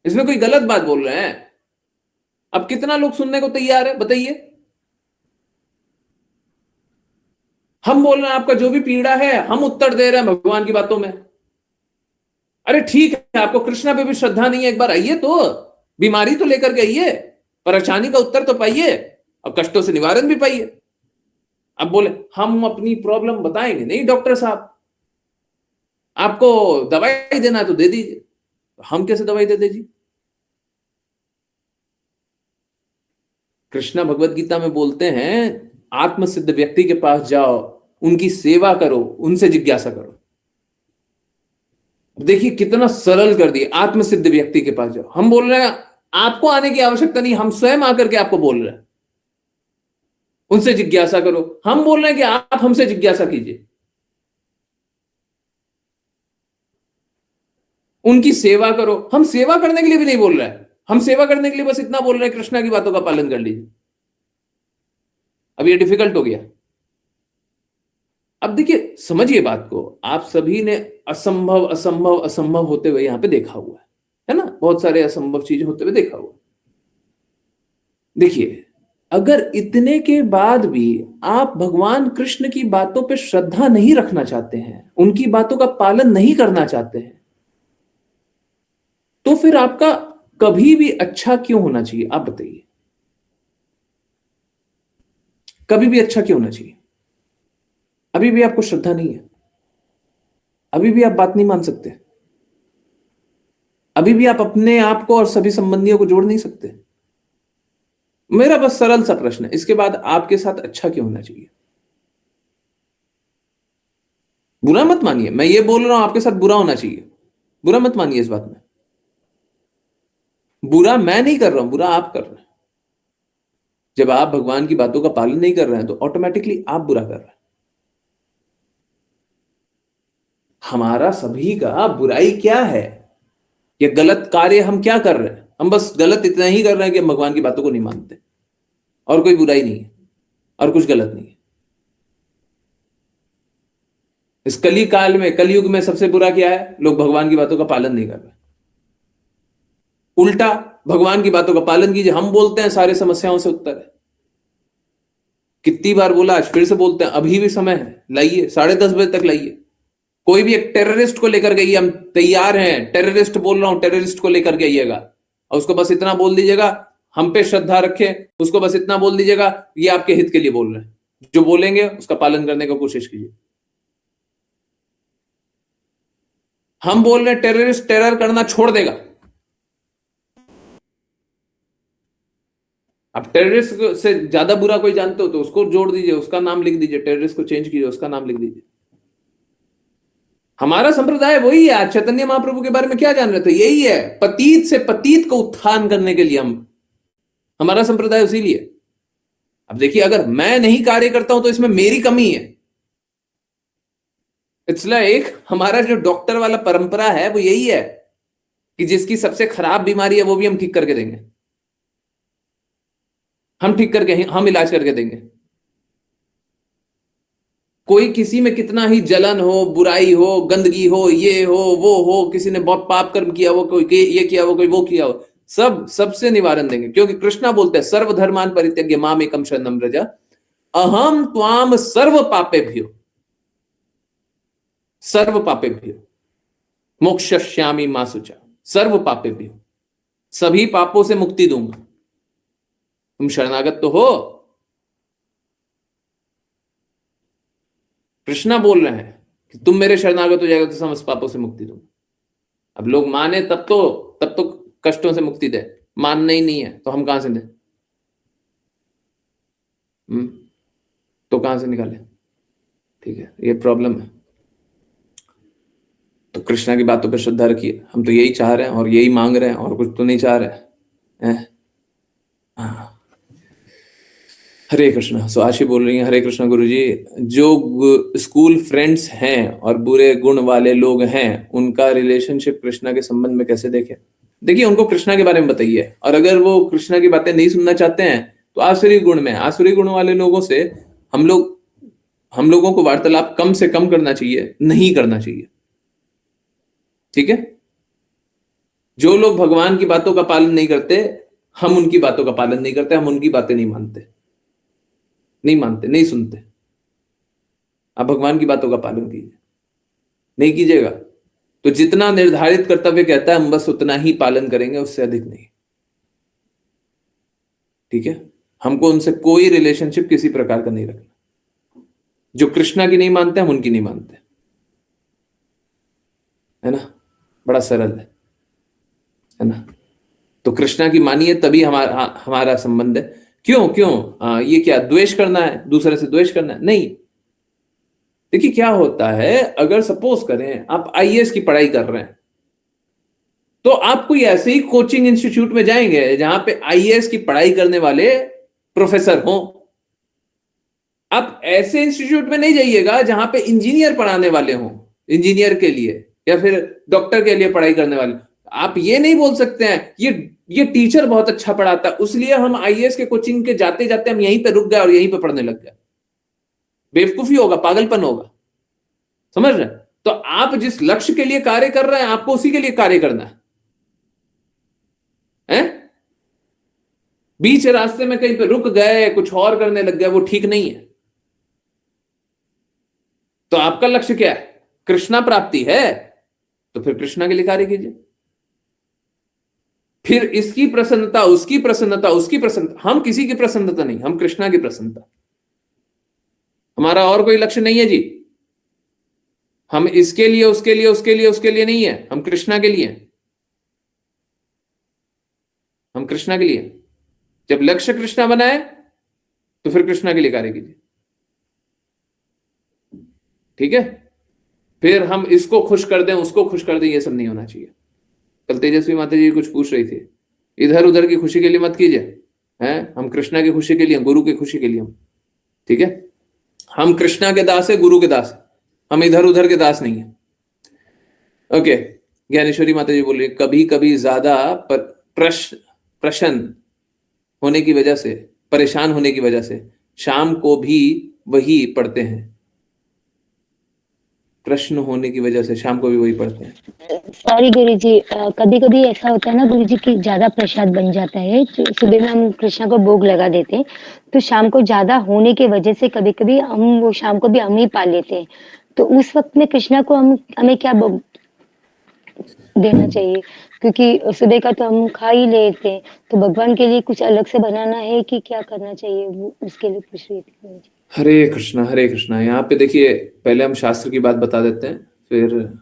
A: इसमें कोई गलत बात बोल रहे हैं? अब कितना लोग सुनने को तैयार है बताइए? हम बोल रहे हैं आपका जो भी पीड़ा है हम उत्तर दे रहे हैं भगवान की बातों में। अरे ठीक है, आपको कृष्णा पे भी श्रद्धा नहीं है, एक बार आइए तो बीमारी तो लेकर के आइए, परेशानी का उत्तर तो पाइए और कष्टों से निवारण भी पाइए। अब बोले हम अपनी प्रॉब्लम बताएंगे, नहीं डॉक्टर साहब, आपको दवाई देना है तो दे दीजिए। हम कैसे दवाई दे जी? कृष्णा भगवत गीता में बोलते हैं आत्मसिद्ध व्यक्ति के पास जाओ, उनकी सेवा करो, उनसे जिज्ञासा करो। देखिए कितना सरल कर दिया, आत्मसिद्ध व्यक्ति के पास जाओ। हम बोल रहे हैं आपको आने की आवश्यकता नहीं, हम स्वयं आकर के आपको बोल रहे हैं उनसे जिज्ञासा करो। हम बोल रहे हैं कि आप हमसे जिज्ञासा कीजिए, उनकी सेवा करो। हम सेवा करने के लिए भी नहीं बोल रहे हैं, हम सेवा करने के लिए बस इतना बोल रहे हैं कृष्णा की बातों का पालन कर लीजिए। अब ये डिफिकल्ट हो गया। अब देखिए समझिए बात को, आप सभी ने असंभव असंभव असंभव होते हुए यहां पे देखा हुआ है ना, बहुत सारे असंभव चीजें होते हुए देखा हुआ। देखिए अगर इतने के बाद भी आप भगवान कृष्ण की बातों पे श्रद्धा नहीं रखना चाहते हैं, उनकी बातों का पालन नहीं करना चाहते हैं, तो फिर आपका कभी भी अच्छा क्यों होना चाहिए? आप बताइए, कभी भी अच्छा क्यों होना चाहिए? अभी भी आपको श्रद्धा नहीं है, अभी भी आप बात नहीं मान सकते, अभी भी आप अपने आप को और सभी संबंधियों को जोड़ नहीं सकते। मेरा बस सरल सा प्रश्न है, इसके बाद आपके साथ अच्छा क्यों होना चाहिए? बुरा मत मानिए, मैं ये बोल रहा हूं आपके साथ बुरा होना चाहिए, बुरा मत मानिए इस बात में। बुरा मैं नहीं कर रहा हूं, बुरा आप कर रहे हैं। जब आप भगवान की बातों का पालन नहीं कर रहे हैं तो ऑटोमेटिकली आप बुरा कर रहे हैं। हमारा सभी का बुराई क्या है? ये गलत कार्य हम क्या कर रहे हैं? हम बस गलत इतना ही कर रहे हैं कि हम भगवान की बातों को नहीं मानते, और कोई बुराई नहीं है और कुछ गलत नहीं है। इस कली काल में, कलयुग में सबसे बुरा क्या है? लोग भगवान की बातों का पालन नहीं कर रहे। उल्टा भगवान की बातों का पालन कीजिए, हम बोलते हैं सारे समस्याओं से उत्तर है। कितनी बार बोला, आज फिर से बोलते हैं, अभी भी समय है, लाइए 10:30 बजे तक लाइए। कोई भी एक टेररिस्ट को लेकर गई, हम तैयार हैं, टेररिस्ट बोल रहा हूं, टेररिस्ट को लेकर के आइएगा और उसको बस इतना बोल दीजिएगा हम पे श्रद्धा रखे, उसको बस इतना बोल दीजिएगा ये आपके हित के लिए बोल रहे हैं, जो बोलेंगे उसका पालन करने की कोशिश कीजिए। हम बोल रहे हैं टेररिस्ट टेरर करना छोड़ देगा। अब टेररिस्ट से ज्यादा बुरा कोई जानते हो तो उसको जोड़ दीजिए, उसका नाम लिख दीजिए, टेररिस्ट को चेंज कीजिए, उसका नाम लिख दीजिए। हमारा संप्रदाय वही है। आज चैतन्य महाप्रभु के बारे में क्या जान रहे थे? यही है, पतीत से पतीत को उत्थान करने के लिए हमारा संप्रदाय उसी लिए। अब देखिए अगर मैं नहीं कार्य करता हूं तो इसमें मेरी कमी है। इसलिए एक हमारा जो डॉक्टर वाला परंपरा है वो यही है कि जिसकी सबसे खराब बीमारी है वो भी हम ठीक करके देंगे, हम ठीक करके हम इलाज करके देंगे। कोई किसी में कितना ही जलन हो, बुराई हो, गंदगी हो, ये हो वो हो, किसी ने बहुत पाप कर्म किया हो, कोई ये किया हो, कोई वो किया हो, सब सबसे निवारण देंगे। क्योंकि कृष्णा बोलते हैं सर्वधर्मान परित्यज्य माम एकम शरणम व्रज अहम त्वाम सर्व पापेभ्यो सर्व पापेभ्यो मोक्षयिष्यामि मा शुचा। सर्व पापेभ्यो, सभी पापों से मुक्ति दूंगा, तुम शरणागत तो हो। कृष्णा बोल रहे हैं कि तुम मेरे शरणागत हो जाएगा तो समस्त पापों से मुक्ति दूंगा। अब लोग माने तब तो कष्टों से मुक्ति दे, मानना ही नहीं है तो हम कहां से दें? तो कहां से निकाले? ठीक है, ये प्रॉब्लम है। तो कृष्णा की बातों पर श्रद्धा रखिए, हम तो यही चाह रहे हैं और यही मांग रहे हैं और कुछ तो नहीं चाह रहे हैं। हाँ। हरे कृष्णा। सुआशी बोल रही हैं, हरे कृष्णा गुरुजी, जो स्कूल फ्रेंड्स हैं और बुरे गुण वाले लोग हैं उनका रिलेशनशिप कृष्णा के संबंध में कैसे देखें? देखिए उनको कृष्णा के बारे में बताइए, और अगर वो कृष्णा की बातें नहीं सुनना चाहते हैं तो आसुरी गुण में, आसुरी गुण वाले लोगों से हम लोगों को वार्तालाप कम से कम करना चाहिए, नहीं करना चाहिए। ठीक है? जो लोग भगवान की बातों का पालन नहीं करते, हम उनकी बातों का पालन नहीं करते, हम उनकी बातें नहीं मानते, नहीं सुनते। आप भगवान की बातों का पालन कीजिए। नहीं कीजिएगा तो जितना निर्धारित कर्तव्य कहता है हम बस उतना ही पालन करेंगे, उससे अधिक नहीं। ठीक है, हमको उनसे कोई रिलेशनशिप किसी प्रकार का नहीं रखना। जो कृष्णा की नहीं मानते हम उनकी नहीं मानते, है ना, बड़ा सरल है ना। तो कृष्णा की मानिए तभी हमारा हमारा संबंध है। क्यों क्यों ये क्या द्वेष करना है, दूसरे से द्वेष करना है? नहीं। देखिए क्या होता है, अगर सपोज करें आप आईएएस की पढ़ाई कर रहे हैं, तो आप कोई ऐसे ही कोचिंग इंस्टीट्यूट में जाएंगे जहां पे आईएएस की पढ़ाई करने वाले प्रोफेसर हों। आप ऐसे इंस्टीट्यूट में नहीं जाइएगा जहां पे इंजीनियर पढ़ाने वाले हों, इंजीनियर के लिए या फिर डॉक्टर के लिए पढ़ाई करने वाले। आप ये नहीं बोल सकते हैं ये टीचर बहुत अच्छा पढ़ाता है इसलिए हम आईएएस के कोचिंग के जाते जाते हम यहीं पे रुक गए और यहीं पे पढ़ने लग गए। बेवकूफी होगा, पागलपन होगा, समझ रहे हैं? तो आप जिस लक्ष्य के लिए कार्य कर रहे हैं आपको उसी के लिए कार्य करना है? बीच रास्ते में कहीं पे रुक गए, कुछ और करने लग गए, वो ठीक नहीं है। तो आपका लक्ष्य क्या है? कृष्णा प्राप्ति है, तो फिर कृष्णा के लिए कार्य कीजिए। फिर इसकी प्रसन्नता, उसकी प्रसन्नता, उसकी प्रसन्नता, हम किसी की प्रसन्नता नहीं, हम कृष्णा की प्रसन्नता। हमारा और कोई लक्ष्य नहीं है जी। हम इसके लिए उसके लिए उसके लिए उसके लिए नहीं है, हम कृष्णा के लिए, हम कृष्णा के लिए। जब लक्ष्य कृष्णा बनाए तो फिर कृष्णा के लिए कार्य कीजिए, ठीक है। फिर हम इसको खुश कर दें, उसको खुश कर दें, ये सब नहीं होना चाहिए। कल तेजस्वी माता जी कुछ पूछ रही थी, इधर उधर की खुशी के लिए मत कीजिए, हैं, हम कृष्णा की खुशी के लिए, गुरु की खुशी के लिए हम, ठीक है। हम कृष्णा के दास है, गुरु के दास है, हम इधर उधर के दास नहीं है। ओके, ज्ञानेश्वरी माता जी बोल रही कभी कभी ज्यादा प्रश्न होने की वजह से, परेशान होने की वजह से शाम को भी वही पढ़ते हैं। प्रश्न होने की वजह से शाम को भी वही पढ़ते हैं।
B: सॉरी गुरुजी, कभी कभी ऐसा होता है ना गुरुजी कि ज्यादा प्रसाद बन जाता है। सुबह में हम कृष्णा को भोग लगा देते हैं, तो शाम को ज्यादा होने की वजह से कभी कभी हम वो शाम को भी हम ही पा लेते हैं। तो उस वक्त में कृष्णा को हमें क्या भोग देना चाहिए? क्योंकि सुबह का तो हम खा ही लेते हैं, तो भगवान के लिए कुछ अलग से बनाना है कि क्या करना चाहिए, वो उसके लिए पूछ रही थी मुझे।
A: हरे कृष्णा, हरे कृष्णा। यहाँ पे देखिए, पहले हम शास्त्र की बात बता देते हैं, फिर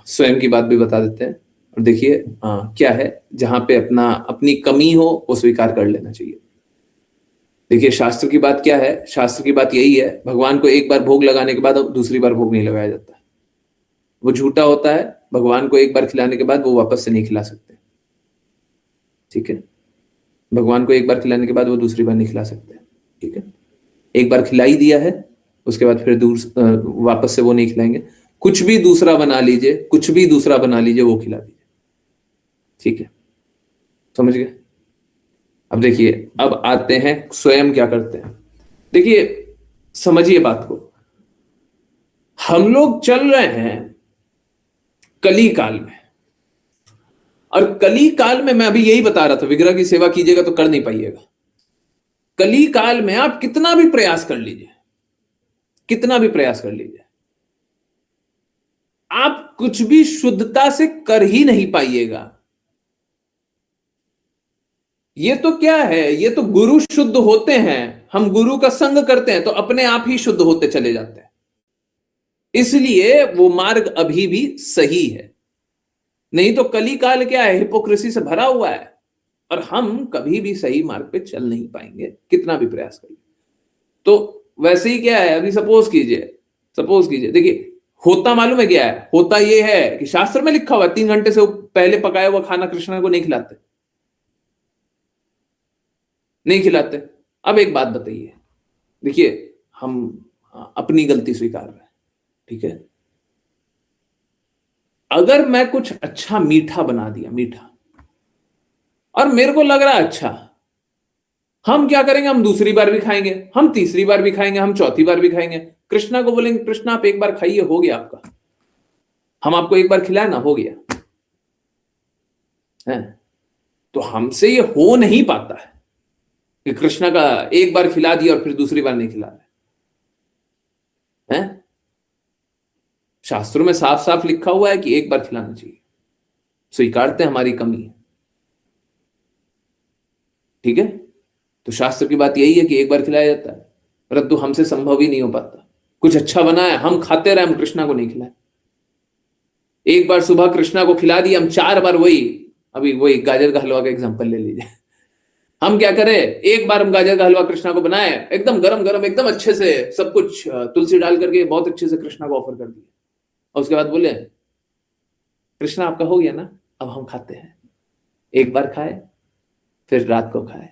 A: स्वयं की बात भी बता देते हैं। और देखिए क्या है, जहां पे अपना अपनी कमी हो वो स्वीकार कर लेना चाहिए। देखिए शास्त्र की बात क्या है, शास्त्र की बात यही है, भगवान को एक बार भोग लगाने के बाद अब दूसरी बार भोग नहीं लगाया जाता। वो झूठा होता है। भगवान को एक बार खिलाने के बाद वो वापस से नहीं खिला सकते, ठीक है। भगवान को एक बार खिलाने के बाद वो दूसरी बार नहीं खिला सकते, ठीक है। एक बार खिला ही दिया है, उसके बाद फिर वापस से वो नहीं खिलाएंगे। कुछ भी दूसरा बना लीजिए, कुछ भी दूसरा बना लीजिए, वो खिला दीजिए, ठीक है, समझ गए? अब देखिए, अब आते हैं स्वयं क्या करते हैं। देखिए समझिए बात को, हम लोग चल रहे हैं कली काल में, और कली काल में मैं अभी यही बता रहा था, विग्रह की सेवा कीजिएगा तो कर नहीं पाइएगा। कली काल में आप कितना भी प्रयास कर लीजिए, कितना भी प्रयास कर लीजिए, आप कुछ भी शुद्धता से कर ही नहीं पाइएगा। ये तो क्या है, ये तो गुरु शुद्ध होते हैं, हम गुरु का संग करते हैं तो अपने आप ही शुद्ध होते चले जाते हैं। इसलिए वो मार्ग अभी भी सही है। नहीं तो कली काल क्या है, हिपोक्रेसी से भरा हुआ है, और हम कभी भी सही मार्ग पे चल नहीं पाएंगे कितना भी प्रयास करें। तो वैसे ही क्या है, अभी सपोज कीजिए, देखिए होता मालूम है क्या है, होता ये है कि शास्त्र में लिखा हुआ है 3 घंटे से पहले पकाया हुआ खाना कृष्ण को नहीं खिलाते, नहीं खिलाते। अब एक बात बताइए, देखिए हम अपनी गलती स्वीकार रहे हैं, ठीक है। अगर मैं कुछ अच्छा मीठा बना दिया, मीठा, और मेरे को लग रहा है अच्छा, हम क्या करेंगे, हम दूसरी बार भी खाएंगे, हम तीसरी बार भी खाएंगे, हम चौथी बार भी खाएंगे। कृष्णा को बोलेंगे कृष्णा आप एक बार खाइए, हो गया आपका, हम आपको एक बार खिलाए ना, हो गया है। तो हमसे ये हो नहीं पाता है कि कृष्णा का एक बार खिला दिया और फिर दूसरी बार नहीं खिला रहे हैं। शास्त्रों में साफ साफ लिखा हुआ है कि एक बार खिलाना चाहिए। स्वीकारते हैं हमारी कमी है, ठीक है। तो शास्त्र की बात यही है कि एक बार खिलाया जाता है, परंतु हमसे संभव ही नहीं हो पाता। कुछ अच्छा बना है, हम खाते रहे, हम कृष्णा को नहीं खिलाए। एक बार सुबह कृष्णा को खिला दिया, हम 4 बार वही, अभी वही गाजर का हलवा का एग्जांपल ले लीजिए। हम क्या करें, एक बार हम गाजर का हलवा कृष्णा को बनाए, एकदम गरम गरम, एकदम अच्छे से सब कुछ तुलसी डाल करके बहुत अच्छे से कृष्णा को ऑफर कर दिया, और उसके बाद बोले कृष्णा आपका हो गया ना, अब हम खाते हैं। एक बार खाए, फिर रात को खाए,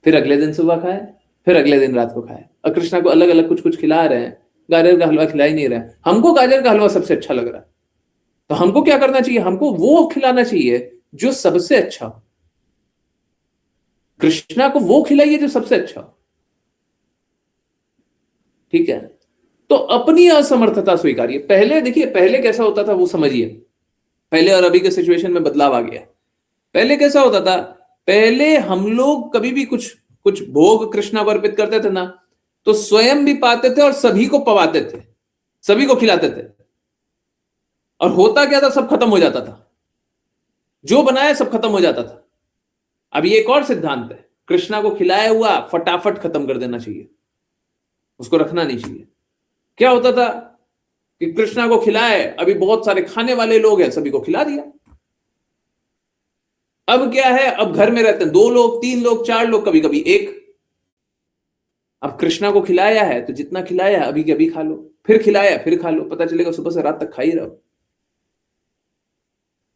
A: फिर अगले दिन सुबह खाए, फिर अगले दिन रात को खाए, और कृष्णा को अलग अलग कुछ कुछ खिला रहे हैं, गाजर का हलवा खिला ही नहीं रहे हैं। हमको गाजर का हलवा सबसे अच्छा लग रहा है, तो हमको क्या करना चाहिए, हमको वो खिलाना चाहिए जो सबसे अच्छा हो। कृष्णा को वो खिलाइए जो सबसे अच्छा हो, ठीक है। तो अपनी असमर्थता स्वीकारिए। पहले देखिए, पहले कैसा होता था वो समझिए, पहले और अभी के सिचुएशन में बदलाव आ गया। पहले कैसा होता था, पहले हम लोग कभी भी कुछ कुछ भोग कृष्णा को अर्पित करते थे ना, तो स्वयं भी पाते थे और सभी को पवाते थे, सभी को खिलाते थे, और होता क्या था, सब खत्म हो जाता था, जो बनाया सब खत्म हो जाता था। अब ये एक और सिद्धांत है, कृष्णा को खिलाया हुआ फटाफट खत्म कर देना चाहिए, उसको रखना नहीं चाहिए। क्या होता था कि कृष्णा को खिलाए, अभी बहुत सारे खाने वाले लोग हैं, सभी को खिला दिया। अब क्या है, अब घर में रहते हैं 2 लोग, 3 लोग, 4 लोग, कभी कभी 1। अब कृष्णा को खिलाया है तो जितना खिलाया है अभी के अभी खा लो, फिर खिलाया फिर खा लो, पता चलेगा सुबह से रात तक खा ही रहो।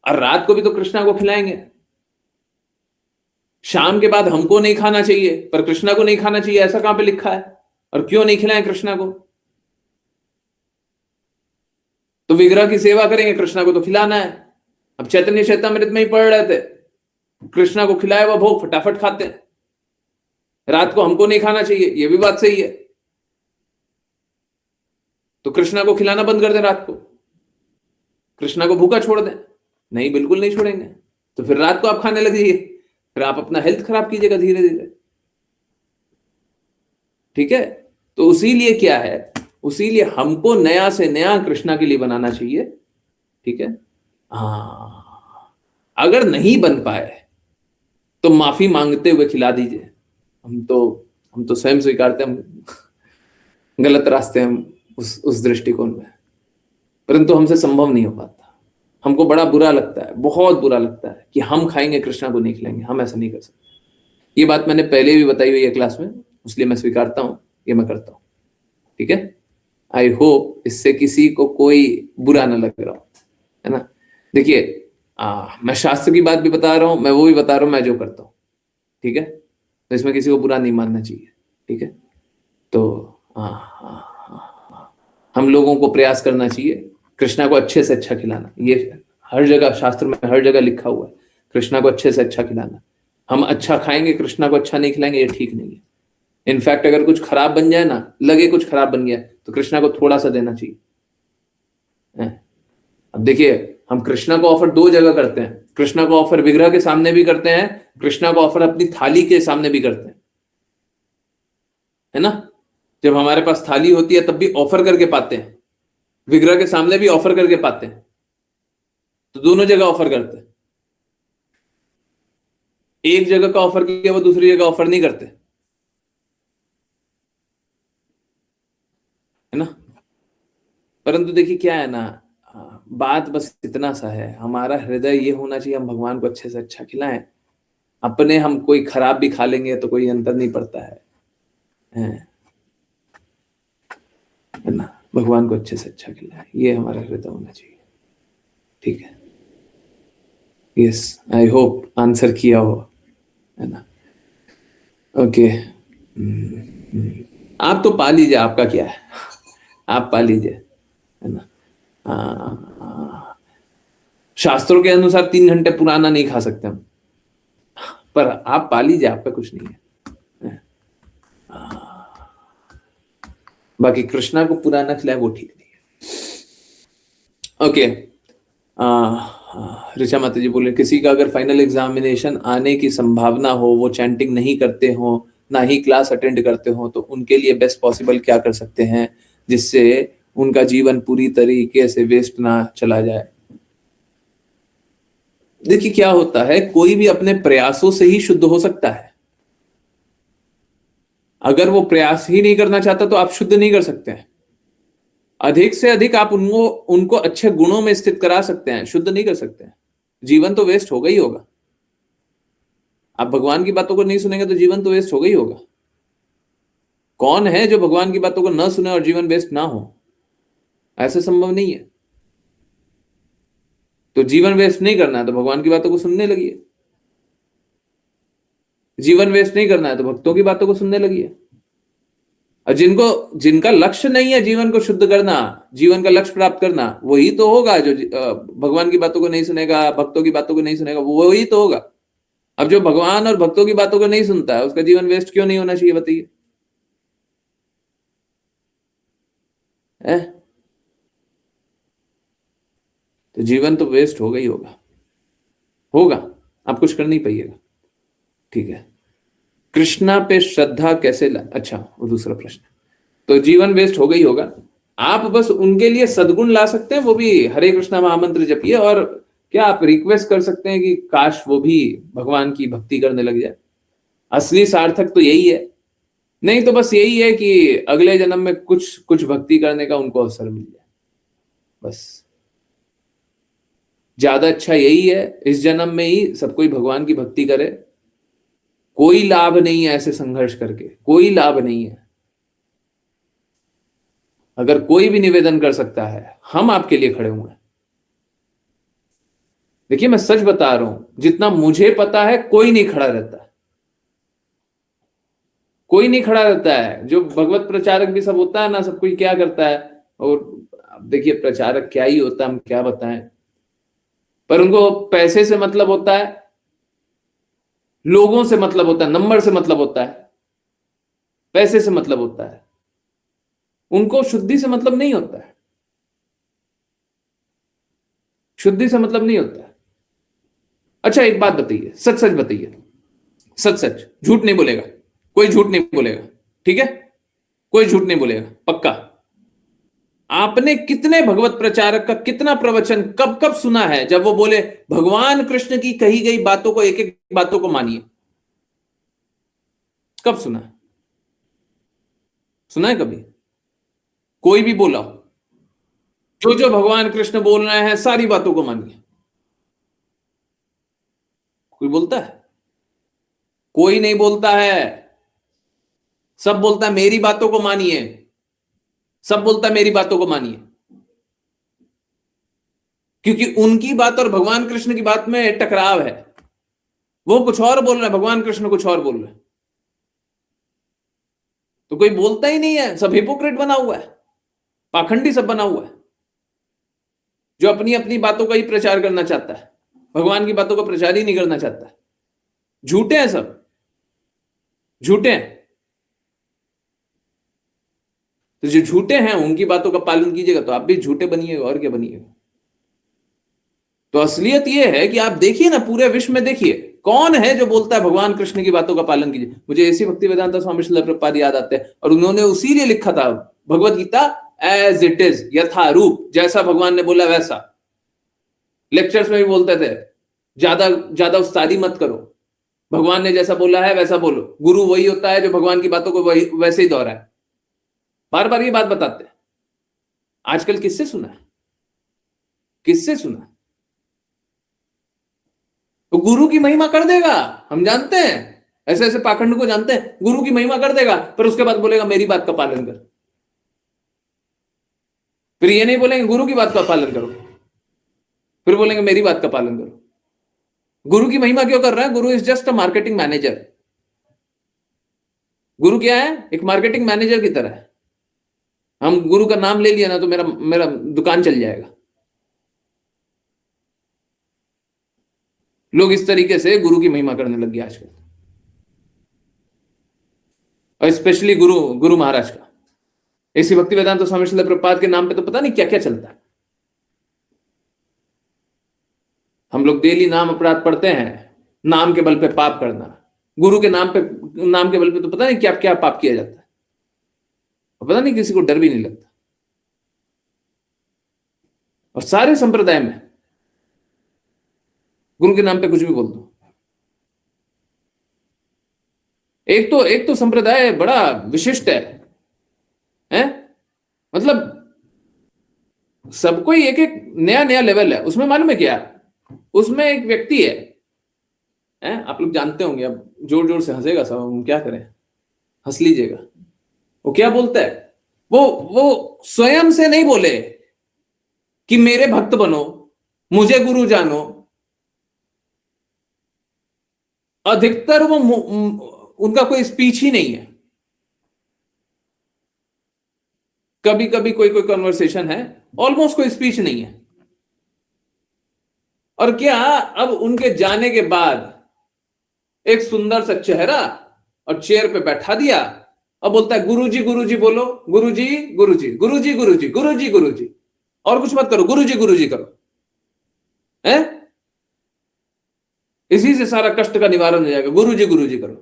A: और रात को भी तो कृष्णा को खिलाएंगे। शाम के बाद हमको नहीं खाना चाहिए, पर कृष्णा को नहीं खाना चाहिए, ऐसा कहां पे लिखा है? और क्यों नहीं खिलाएं कृष्णा को? तो विग्रह की सेवा करेंगे, कृष्णा को तो खिलाना है। अब चैतन्य चैतामृत में ही पढ़ रहे थे, कृष्णा को खिलाया हुआ भोग फटाफट खाते हैं, रात को हमको नहीं खाना चाहिए, यह भी बात सही है। तो कृष्णा को खिलाना बंद कर दें, रात को कृष्णा को भूखा छोड़ दें? नहीं, बिल्कुल नहीं छोड़ेंगे। तो फिर रात को आप खाने लगिए, फिर आप अपना हेल्थ खराब कीजिएगा धीरे धीरे, ठीक है। तो उसी लिए क्या है, उसी लिए हमको नया से नया कृष्णा के लिए बनाना चाहिए, ठीक है। हाँ, अगर नहीं बन पाए तो माफी मांगते हुए खिला दीजिए। हम तो स्वयं स्वीकारते हैं हम गलत रास्ते हैं उस दृष्टिकोण में, परंतु हमसे संभव नहीं हो पाता। हमको बड़ा बुरा लगता है, बहुत बुरा लगता है कि हम खाएंगे कृष्णा को नहीं खिलाएंगे, हम ऐसा नहीं कर सकते। ये बात मैंने पहले भी बताई हुई है क्लास में, इसलिए मैं स्वीकारता हूं, ये मैं करता हूं, ठीक है। आई होप इससे किसी को कोई बुरा ना लग रहा हो, है ना। देखिए, मैं शास्त्र की बात भी बता रहा हूं, मैं वो भी बता रहा हूं मैं जो करता हूं, ठीक है। तो इसमें किसी को बुरा नहीं मानना चाहिए, ठीक है। तो हम लोगों को प्रयास करना चाहिए कृष्णा को अच्छे से अच्छा खिलाना। ये हर जगह शास्त्र में हर जगह लिखा हुआ है, कृष्णा को अच्छे से अच्छा खिलाना। हम अच्छा खाएंगे, कृष्णा को अच्छा नहीं खिलाएंगे, ये ठीक नहीं है। इनफैक्ट अगर कुछ खराब बन जाए ना, लगे कुछ खराब बन गया, तो कृष्णा को थोड़ा सा देना चाहिए। अब देखिए, हम कृष्णा को ऑफर 2 जगह करते हैं। कृष्णा को ऑफर विग्रह के सामने भी करते हैं, कृष्णा को ऑफर अपनी थाली के सामने भी करते हैं, है ना। जब हमारे पास थाली होती है तब भी ऑफर करके पाते हैं, विग्रह के सामने भी ऑफर करके पाते हैं, तो दोनों जगह ऑफर करते हैं। एक जगह का ऑफर किया वो दूसरी जगह ऑफर नहीं करते, है ना। परंतु देखिए क्या है ना, बात बस इतना सा है, हमारा हृदय ये होना चाहिए हम भगवान को अच्छे से अच्छा खिलाएं। अपने हम कोई खराब भी खा लेंगे तो कोई अंतर नहीं पड़ता है ना। भगवान को अच्छे से अच्छा खिलाएं, ये हमारा हृदय होना चाहिए, ठीक है। यस, आई होप आंसर किया हो, है ना। ओके, आप तो पा लीजिए, आपका क्या है, आप पा लीजिए, है ना। शास्त्रों के अनुसार 3 घंटे पुराना नहीं खा सकते हम, पर आप पा लीजिए, आपका कुछ नहीं है। बाकी कृष्णा को पुराना खिलाए वो ठीक नहीं है। ओके, ऋचा माता जी बोले किसी का अगर फाइनल एग्जामिनेशन आने की संभावना हो, वो चैंटिंग नहीं करते हो, ना ही क्लास अटेंड करते हो, तो उनके लिए बेस्ट पॉसिबल क्या कर सकते हैं जिससे उनका जीवन पूरी तरीके से वेस्ट ना चला जाए? देखिए क्या होता है, कोई भी अपने प्रयासों से ही शुद्ध हो सकता है। अगर वो प्रयास ही नहीं करना चाहता तो आप शुद्ध नहीं कर सकते हैं। अधिक से अधिक आप उनको उनको अच्छे गुणों में स्थित करा सकते हैं, शुद्ध नहीं कर सकते हैं। जीवन तो वेस्ट होगा ही होगा। आप भगवान की बातों को नहीं सुनेंगे तो जीवन तो वेस्ट होगा ही होगा। कौन है जो भगवान की बातों को न सुने और जीवन वेस्ट ना हो? ऐसा संभव नहीं है। तो जीवन वेस्ट नहीं करना है तो भगवान की बातों को सुनने लगिए। जीवन वेस्ट नहीं करना है तो भक्तों की बातों को सुनने लगिए। और जिनका लक्ष्य नहीं है जीवन को शुद्ध करना, जीवन का लक्ष्य प्राप्त करना, वही तो होगा जो भगवान की बातों को नहीं सुनेगा, भक्तों की बातों को नहीं सुनेगा, वही तो होगा। अब जो भगवान और भक्तों की बातों को नहीं सुनता है उसका जीवन वेस्ट क्यों नहीं होना चाहिए, बताइए? तो जीवन तो वेस्ट होगा ही होगा, होगा। आप कुछ कर नहीं पाइएगा। ठीक है। कृष्णा पे श्रद्धा कैसे अच्छा, वो दूसरा प्रश्न। तो जीवन वेस्ट होगा ही होगा। आप बस उनके लिए सद्गुण ला सकते हैं, वो भी हरे कृष्णा महामंत्र जपिए। और क्या आप रिक्वेस्ट कर सकते हैं कि काश वो भी भगवान की भक्ति करने लग जाए? असली सार्थक तो यही है। नहीं तो बस यही है कि अगले जन्म में कुछ कुछ भक्ति करने का उनको अवसर मिल जाए, बस। ज्यादा अच्छा यही है, इस जन्म में ही सब कोई भगवान की भक्ति करे। कोई लाभ नहीं है ऐसे संघर्ष करके, कोई लाभ नहीं है। अगर कोई भी निवेदन कर सकता है, हम आपके लिए खड़े हुए हैं। देखिए, मैं सच बता रहा हूं, जितना मुझे पता है कोई नहीं खड़ा रहता है। कोई नहीं खड़ा रहता है। जो भगवत प्रचारक भी सब होता है ना, सब कोई क्या करता है, और अब देखिए प्रचारक क्या ही होता है, हम क्या बताएं। पर उनको पैसे से मतलब होता है, लोगों से मतलब होता है, नंबर से मतलब होता है, पैसे से मतलब होता है। उनको शुद्धि से मतलब नहीं होता है। शुद्धि से मतलब नहीं होता है। अच्छा, एक बात बताइए, सच सच बताइए, सच सच, झूठ नहीं बोलेगा कोई, झूठ नहीं बोलेगा, ठीक है? कोई झूठ नहीं बोलेगा, पक्का। आपने कितने भगवत प्रचारक का कितना प्रवचन कब कब सुना है जब वो बोले भगवान कृष्ण की कही गई बातों को, एक एक बातों को मानिए? कब सुना है? सुना है कभी? कोई भी बोला हो, जो जो भगवान कृष्ण बोल रहे हैं सारी बातों को मानिए? कोई बोलता है? कोई नहीं बोलता है। सब बोलता है मेरी बातों को मानिए, सब बोलता है मेरी बातों को मानिए। क्योंकि उनकी बात और भगवान कृष्ण की बात में टकराव है। वो कुछ और बोल रहे हैं, भगवान कृष्ण कुछ और बोल रहे हैं। तो कोई बोलता ही नहीं है, सब हिपोक्रेट बना हुआ है, पाखंडी सब बना हुआ है, जो अपनी अपनी बातों का ही प्रचार करना चाहता है, भगवान की बातों का प्रचार ही नहीं करना चाहता। झूठे हैं सब, झूठे हैं। तो जो झूठे हैं उनकी बातों का पालन कीजिएगा तो आप भी झूठे बनिएगा, और क्या बनिएगा। तो असलियत यह है कि आप देखिए ना, पूरे विश्व में देखिए कौन है जो बोलता है भगवान कृष्ण की बातों का पालन कीजिए। मुझे ऐसी भक्ति वेदांता स्वामी श्रील प्रभुपाद याद आते हैं, और उन्होंने उसी लिए लिखा था Bhagavad Gita as it is, यथारूप, जैसा भगवान ने बोला वैसा। लेक्चर्स में भी बोलते थे ज्यादा ज्यादा उस्तादी मत करो, भगवान ने जैसा बोला है वैसा बोलो। गुरु वही होता है जो भगवान की बातों को वही वैसे ही दोहराए। बार बार ये बात बताते हैं। आजकल किससे सुना है? किससे सुना? तो गुरु की महिमा कर देगा, हम जानते हैं, ऐसे ऐसे पाखंड को जानते हैं। गुरु की महिमा कर देगा, पर उसके बाद बोलेगा मेरी बात का पालन कर। फिर ये नहीं बोलेंगे गुरु की बात का पालन करो, फिर बोलेंगे मेरी बात का पालन करो। गुरु की महिमा क्यों कर रहा है? गुरु is just a marketing manager. गुरु क्या है? एक मार्केटिंग मैनेजर की तरह है। हम गुरु का नाम ले लिया ना तो मेरा मेरा दुकान चल जाएगा। लोग इस तरीके से गुरु की महिमा करने लग गए आजकल, और स्पेशली गुरु गुरु महाराज का। ऐसी भक्ति वेदांत स्वामी श्रील प्रभुपाद के नाम पे तो पता नहीं क्या क्या चलता है। हम लोग डेली नाम अपराध पढ़ते हैं, नाम के बल पे पाप करना। गुरु के नाम पे, नाम के बल पे तो पता नहीं क्या क्या पाप किया जाता है, और पता नहीं किसी को डर भी नहीं लगता। और सारे संप्रदाय में गुरु के नाम पे कुछ भी बोल दो। एक तो संप्रदाय बड़ा विशिष्ट है? मतलब सबको ही एक एक नया नया लेवल है उसमें। मालूम है क्या? उसमें एक व्यक्ति है, आप लोग जानते होंगे। अब जोर जोर से हंसेगा सब, हम क्या करें, हंस लीजिएगा। वो क्या बोलता है? वो स्वयं से नहीं बोले कि मेरे भक्त बनो, मुझे गुरु जानो। अधिकतर उनका कोई स्पीच ही नहीं है। कभी कभी कोई कोई कन्वर्सेशन है, ऑलमोस्ट कोई स्पीच नहीं है। और क्या, अब उनके जाने के बाद एक सुंदर सा चेहरा और चेयर पे बैठा दिया और बोलता है गुरुजी गुरुजी बोलो, गुरुजी गुरुजी गुरुजी गुरुजी गुरुजी गुरुजी, और कुछ मत करो, गुरुजी गुरुजी करो। है? इसी से सारा कष्ट का निवारण हो जाएगा, गुरुजी गुरुजी करो।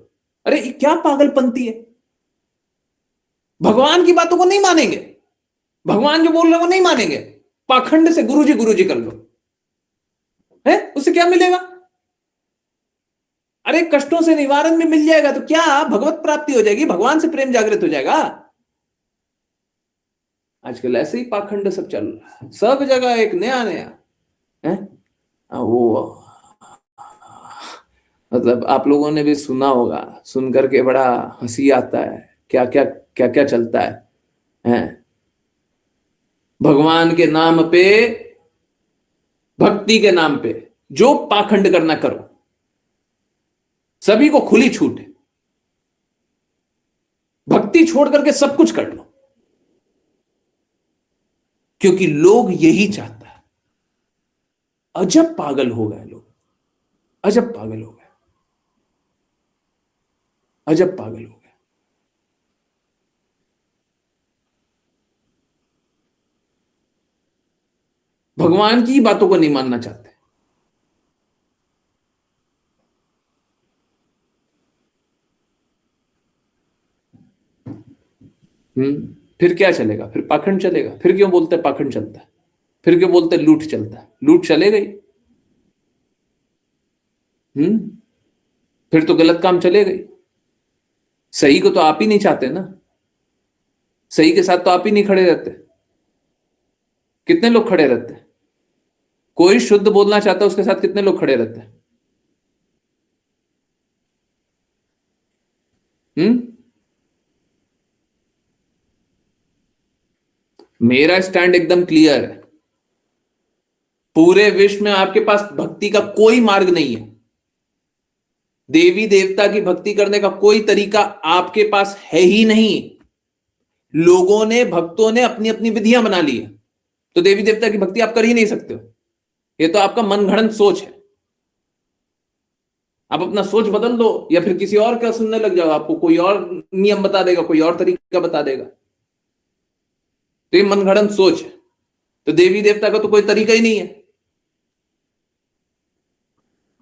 A: अरे ये क्या पागलपंती है? भगवान की बातों को नहीं मानेंगे, भगवान जो बोल रहे हैं वो नहीं मानेंगे, पाखंड से गुरुजी गुरुजी कर लो। है? उससे क्या मिलेगा? अरे कष्टों से निवारण भी मिल जाएगा तो क्या भगवत प्राप्ति हो जाएगी, भगवान से प्रेम जागृत हो जाएगा। आजकल ऐसे ही पाखंड सब चल रहा है, सब जगह एक नया नया है। वो मतलब आप लोगों ने भी सुना होगा, सुन करके बड़ा हंसी आता है। क्या क्या क्या क्या चलता है? भगवान के नाम पे, भक्ति के नाम पे जो पाखंड करना करो, सभी को खुली छूट है। भक्ति छोड़ करके सब कुछ कर लो, क्योंकि लोग यही चाहता है। अजब पागल हो गए लोग, अजब पागल हो गए, अजब पागल हो गए। भगवान की बातों को नहीं मानना चाहते। फिर क्या चलेगा? फिर पाखंड चलेगा। फिर क्यों बोलते पाखंड चलता है? फिर क्यों बोलते लूट चलता है? लूट चले गई। फिर तो गलत काम चले गई। सही को तो आप ही नहीं चाहते ना, सही के साथ तो आप ही नहीं खड़े रहते। कितने लोग खड़े रहते हैं? कोई शुद्ध बोलना चाहता है उसके साथ कितने लोग खड़े रहते हैं? हम्म मेरा स्टैंड एकदम क्लियर है। पूरे विश्व में आपके पास भक्ति का कोई मार्ग नहीं है। देवी देवता की भक्ति करने का कोई तरीका आपके पास है ही नहीं। लोगों ने, भक्तों ने अपनी अपनी विधियां बना ली है, तो देवी देवता की भक्ति आप कर ही नहीं सकते हो। ये तो आपका मनगढ़ंत सोच है। आप अपना सोच बदल दो, या फिर किसी और का सुनने लग जाओ, आपको कोई और नियम बता देगा, कोई और तरीका बता देगा। तो ये मनगढ़ंत सोच है। तो देवी देवता का तो कोई तरीका ही नहीं है।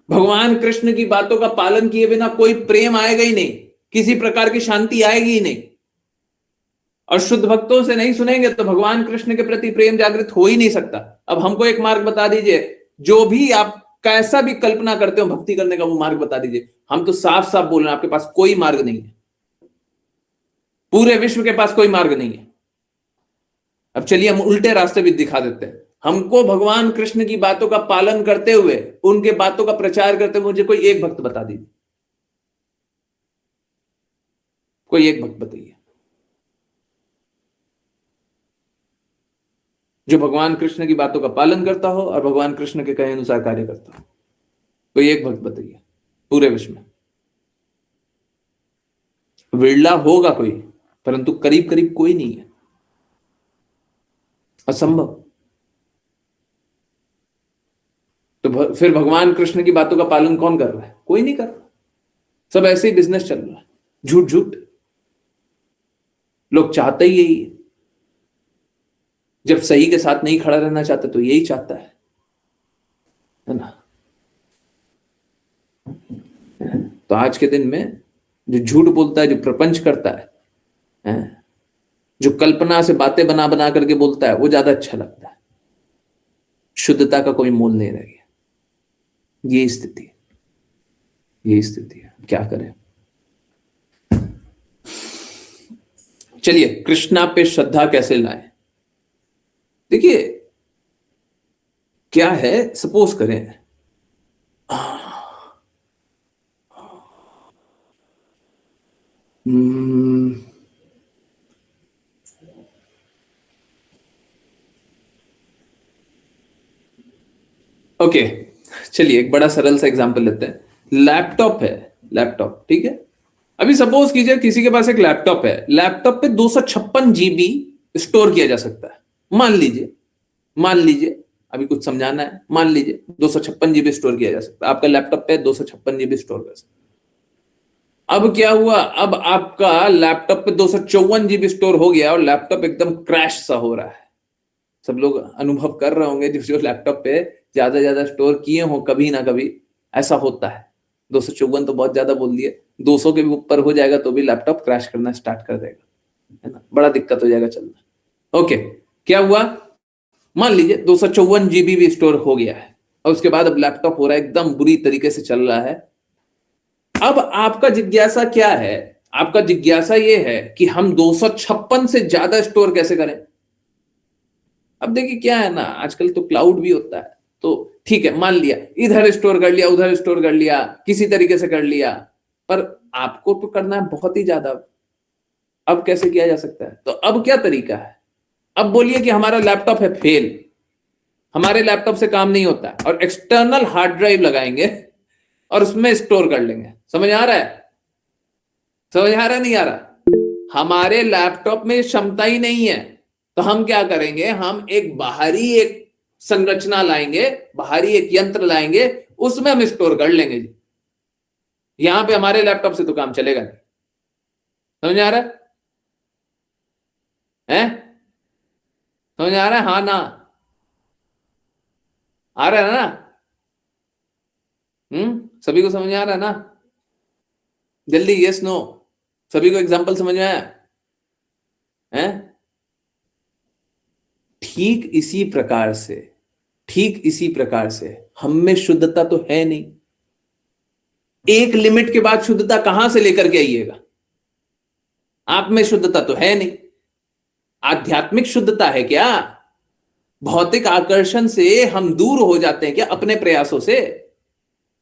A: भगवान कृष्ण की बातों का पालन किए बिना कोई प्रेम आएगा ही नहीं, किसी प्रकार की शांति आएगी ही नहीं। और शुद्ध भक्तों से नहीं सुनेंगे तो भगवान कृष्ण के प्रति प्रेम जागृत हो ही नहीं सकता। अब हमको एक मार्ग बता दीजिए, जो भी आप कैसा भी कल्पना करते हो भक्ति करने का, वो मार्ग बता दीजिए। हम तो साफ साफ बोल रहे हैं, आपके पास कोई मार्ग नहीं है। पूरे विश्व के पास कोई मार्ग नहीं है। अब चलिए हम उल्टे रास्ते भी दिखा देते हैं। हमको भगवान कृष्ण की बातों का पालन करते हुए, उनके बातों का प्रचार करते हुए मुझे कोई एक भक्त बता दीजिए, कोई एक भक्त बताइए जो भगवान कृष्ण की बातों का पालन करता हो और भगवान कृष्ण के कहे अनुसार कार्य करता हो। कोई एक भक्त बताइए पूरे विश्व में। विरला होगा कोई, परंतु करीब करीब कोई नहीं है। असंभव। तो फिर भगवान कृष्ण की बातों का पालन कौन कर रहा है? कोई नहीं कर रहा। सब ऐसे ही बिजनेस चल रहा है, झूठ झूठ। लोग चाहते ही यही है। जब सही के साथ नहीं खड़ा रहना चाहता तो यही चाहता है ना? तो आज के दिन में जो झूठ बोलता है, जो प्रपंच करता है, जो कल्पना से बातें बना बना करके बोलता है, वो ज्यादा अच्छा लगता है। शुद्धता का कोई मोल नहीं रह गया। ये स्थिति है, ये स्थिति है। क्या करें? चलिए, कृष्णा पे श्रद्धा कैसे लाएं? देखिए, क्या है, सपोज करें ओके, चलिए एक बड़ा सरल सा एग्जांपल लेते हैं। लैपटॉप है, लैपटॉप, ठीक है। अभी सपोज कीजिए किसी के पास एक लैपटॉप है, लैपटॉप पे 256 जीबी स्टोर किया जा सकता है। मान लीजिए अभी कुछ समझाना है, मान लीजिए 256 जीबी स्टोर किया जा सकता है, आपका लैपटॉप पे 256 जीबी स्टोर कर सकता है। अब क्या हुआ, अब आपका लैपटॉप पे 254 जीबी स्टोर हो गया और लैपटॉप एकदम क्रैश सा हो रहा है। सब लोग अनुभव कर रहे होंगे, जो लैपटॉप पे ज्यादा स्टोर किए हो, कभी ना कभी ऐसा होता है। 254 तो बहुत ज्यादा बोल दिए, 200 के भी ऊपर हो जाएगा तो भी लैपटॉप क्रैश करना स्टार्ट कर देगा, है ना, बड़ा दिक्कत हो जाएगा चलना। ओके, क्या हुआ, मान लीजिए 254 जीबी भी स्टोर हो गया है और उसके बाद अब लैपटॉप हो रहा है एकदम बुरी तरीके से चल रहा है। अब आपका जिज्ञासा क्या है, आपका जिज्ञासा ये है कि हम 256 से ज्यादा स्टोर कैसे करें। अब देखिए क्या है ना, आजकल तो क्लाउड भी होता है, तो ठीक है, मान लिया इधर स्टोर कर लिया, उधर स्टोर कर लिया, किसी तरीके से कर लिया, पर आपको तो करना है बहुत ही ज्यादा। अब कैसे किया जा सकता है, तो अब क्या तरीका है, अब बोलिए कि हमारा लैपटॉप है फेल, हमारे लैपटॉप से काम नहीं होता है और एक्सटर्नल हार्ड ड्राइव लगाएंगे और उसमें स्टोर कर लेंगे। समझ आ रहा है, समझ आ रहा है, नहीं आ रहा, हमारे लैपटॉप में क्षमता ही नहीं है, तो हम क्या करेंगे, हम एक बाहरी एक संरचना लाएंगे, बाहरी एक यंत्र लाएंगे, उसमें हम स्टोर कर लेंगे जी। यहां पे हमारे लैपटॉप से तो काम चलेगा नहीं। समझ आ रहा है? समझ आ रहा है, हाँ ना, आ रहा है ना? सभी को समझ आ रहा है ना? जल्दी यस नो, सभी को एग्जांपल समझ में आया है? ठीक इसी प्रकार से, ठीक इसी प्रकार से हम में शुद्धता तो है नहीं। एक लिमिट के बाद शुद्धता कहां से लेकर के आइएगा, आप में शुद्धता तो है नहीं। आध्यात्मिक शुद्धता है क्या, भौतिक आकर्षण से हम दूर हो जाते हैं क्या अपने प्रयासों से,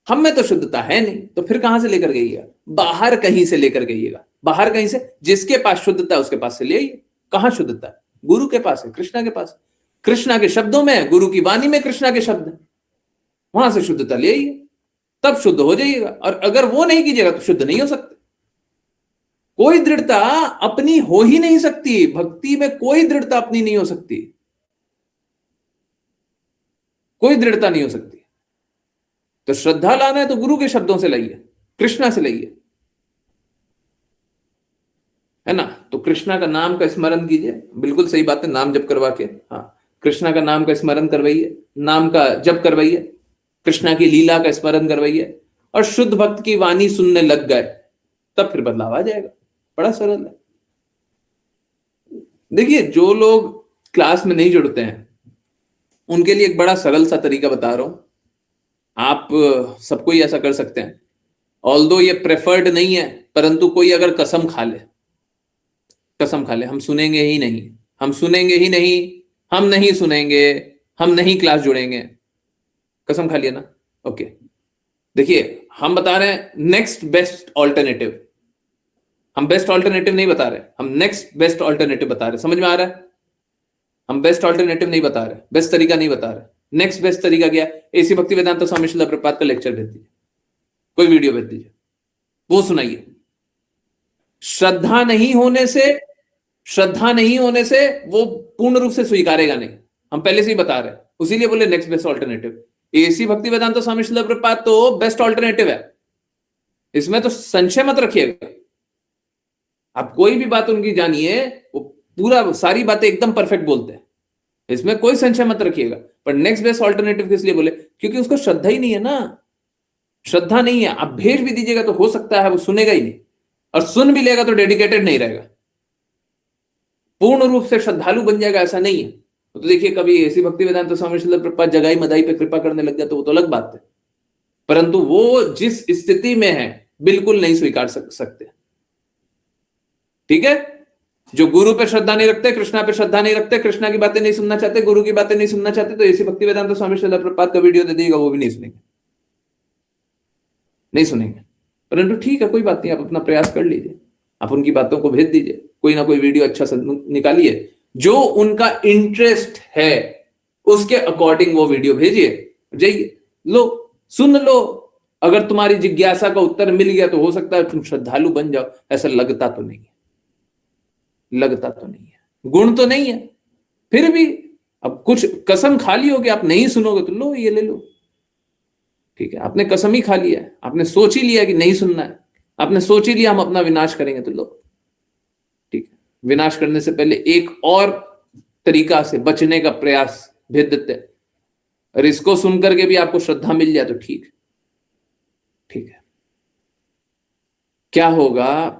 A: हम में तो शुद्धता है नहीं, तो फिर कहां से लेकर गइएगा, बाहर कहीं से लेकर गइएगा, बाहर कहीं से, जिसके पास शुद्धता है उसके पास से ले आइए। कहां शुद्धता है, गुरु के पास है, कृष्णा के पास, कृष्णा के शब्दों में, गुरु की वाणी में कृष्णा के शब्द है, वहां से शुद्धता ले आइए, तब शुद्ध हो जाइएगा। और अगर वो नहीं कीजिएगा तो शुद्ध नहीं हो सकते। कोई दृढ़ता अपनी हो ही नहीं सकती, भक्ति में कोई दृढ़ता अपनी नहीं हो सकती, कोई दृढ़ता नहीं हो सकती। तो श्रद्धा लाना है तो गुरु के शब्दों से लाइए, कृष्णा से लाइए, है ना। तो कृष्णा का नाम का स्मरण कीजिए, बिल्कुल सही बात है, नाम जप करवा के, हाँ, कृष्णा का नाम का स्मरण करवाइए, नाम का जप करवाइए, कृष्णा की लीला का स्मरण करवाइए और शुद्ध भक्त की वाणी सुनने लग गए, तब फिर बदलाव आ जाएगा। बड़ा सरल है। देखिए, जो लोग क्लास में नहीं जुड़ते हैं उनके लिए एक बड़ा सरल सा तरीका बता रहा हूं, आप सबको ही ऐसा कर सकते हैं, ऑल्दो ये प्रेफर्ड नहीं है, परंतु कोई अगर कसम खा ले, कसम खा ले हम सुनेंगे ही नहीं, हम सुनेंगे ही नहीं, हम नहीं सुनेंगे, हम नहीं क्लास जुड़ेंगे, कसम खा लिया ना, ओके। देखिए, हम बता रहे हैं नेक्स्ट बेस्ट ऑल्टरनेटिव, हम बेस्ट ऑल्टरनेटिव नहीं बता रहे, हम नेक्स्ट बेस्ट ऑल्टरनेटिव बता रहे, समझ में आ रहा है? हम बेस्ट ऑल्टरनेटिव नहीं बता रहे, बेस्ट तरीका नहीं बता रहे, नेक्स्ट बेस्ट तरीका क्या, एसी भक्ति वेदांत स्वामी श्रील प्रभुपाद का लेक्चर भेज दीजिए, कोई वीडियो भेज दीजिए, वो सुनाइए। श्रद्धा नहीं होने से, श्रद्धा नहीं होने से वो पूर्ण रूप से स्वीकारेगा नहीं, हम पहले से ही बता रहे हैं, उसीलिए बोले नेक्स्ट बेस्ट ऑल्टरनेटिव। एसी भक्ति वेदांत स्वामी श्रील प्रभुपाद तो बेस्ट ऑल्टरनेटिव है, इसमें तो संशय मत रखिएगा। आप कोई भी बात उनकी जानिए, वो पूरा सारी बातें एकदम परफेक्ट बोलते हैं, इसमें कोई संशय मत रखिएगा। पर नेक्स्ट बेस्ट ऑल्टरनेटिव किस लिए बोले, क्योंकि उसको श्रद्धा ही नहीं है ना, श्रद्धा नहीं है। आप भेज भी दीजिएगा तो हो सकता है वो सुनेगा ही नहीं, और सुन भी लेगा तो डेडिकेटेड नहीं रहेगा, पूर्ण रूप से श्रद्धालु बन जाएगा ऐसा नहीं है। तो देखिए, कभी ऐसी भक्ति वेदांत तो स्वामी श्रील प्रभुपाद जगाई मदाई पे कृपा करने लग जाए तो वो तो अलग बात है, परंतु वो जिस स्थिति में है बिल्कुल नहीं स्वीकार सकते, ठीक है। जो गुरु पे श्रद्धा नहीं रखते, कृष्णा पे श्रद्धा नहीं रखते, कृष्णा की बातें नहीं सुनना चाहते, गुरु की बातें नहीं सुनना चाहते, तो ऐसी भक्ति वेदांत स्वामी श्रील प्रभुपाद का वीडियो दे देगा, वो भी नहीं सुनेंगे, नहीं सुनेंगे। परंतु ठीक है, कोई बात नहीं, आप अपना प्रयास कर लीजिए, आप उनकी बातों को भेज दीजिए, कोई ना कोई वीडियो अच्छा सा निकालिए, जो उनका इंटरेस्ट है उसके अकॉर्डिंग वो वीडियो भेजिए, जाइए, लो, सुन लो। अगर तुम्हारी जिज्ञासा का उत्तर मिल गया तो हो सकता है तुम श्रद्धालु बन जाओ। ऐसा लगता तो नहीं है, लगता तो नहीं है, गुण तो नहीं है, फिर भी अब कुछ कसम खा ली होगी, आप नहीं सुनोगे तो लो, ये ले लो, ठीक है। आपने कसम ही खा लिया है, आपने सोच ही लिया कि नहीं सुनना है, आपने सोच ही लिया हम अपना विनाश करेंगे, तो लो, ठीक है। विनाश करने से पहले एक और तरीका से बचने का प्रयास भेज देते हैं, और इसको सुन करके भी आपको श्रद्धा मिल जाए तो ठीक, ठीक है। क्या होगा,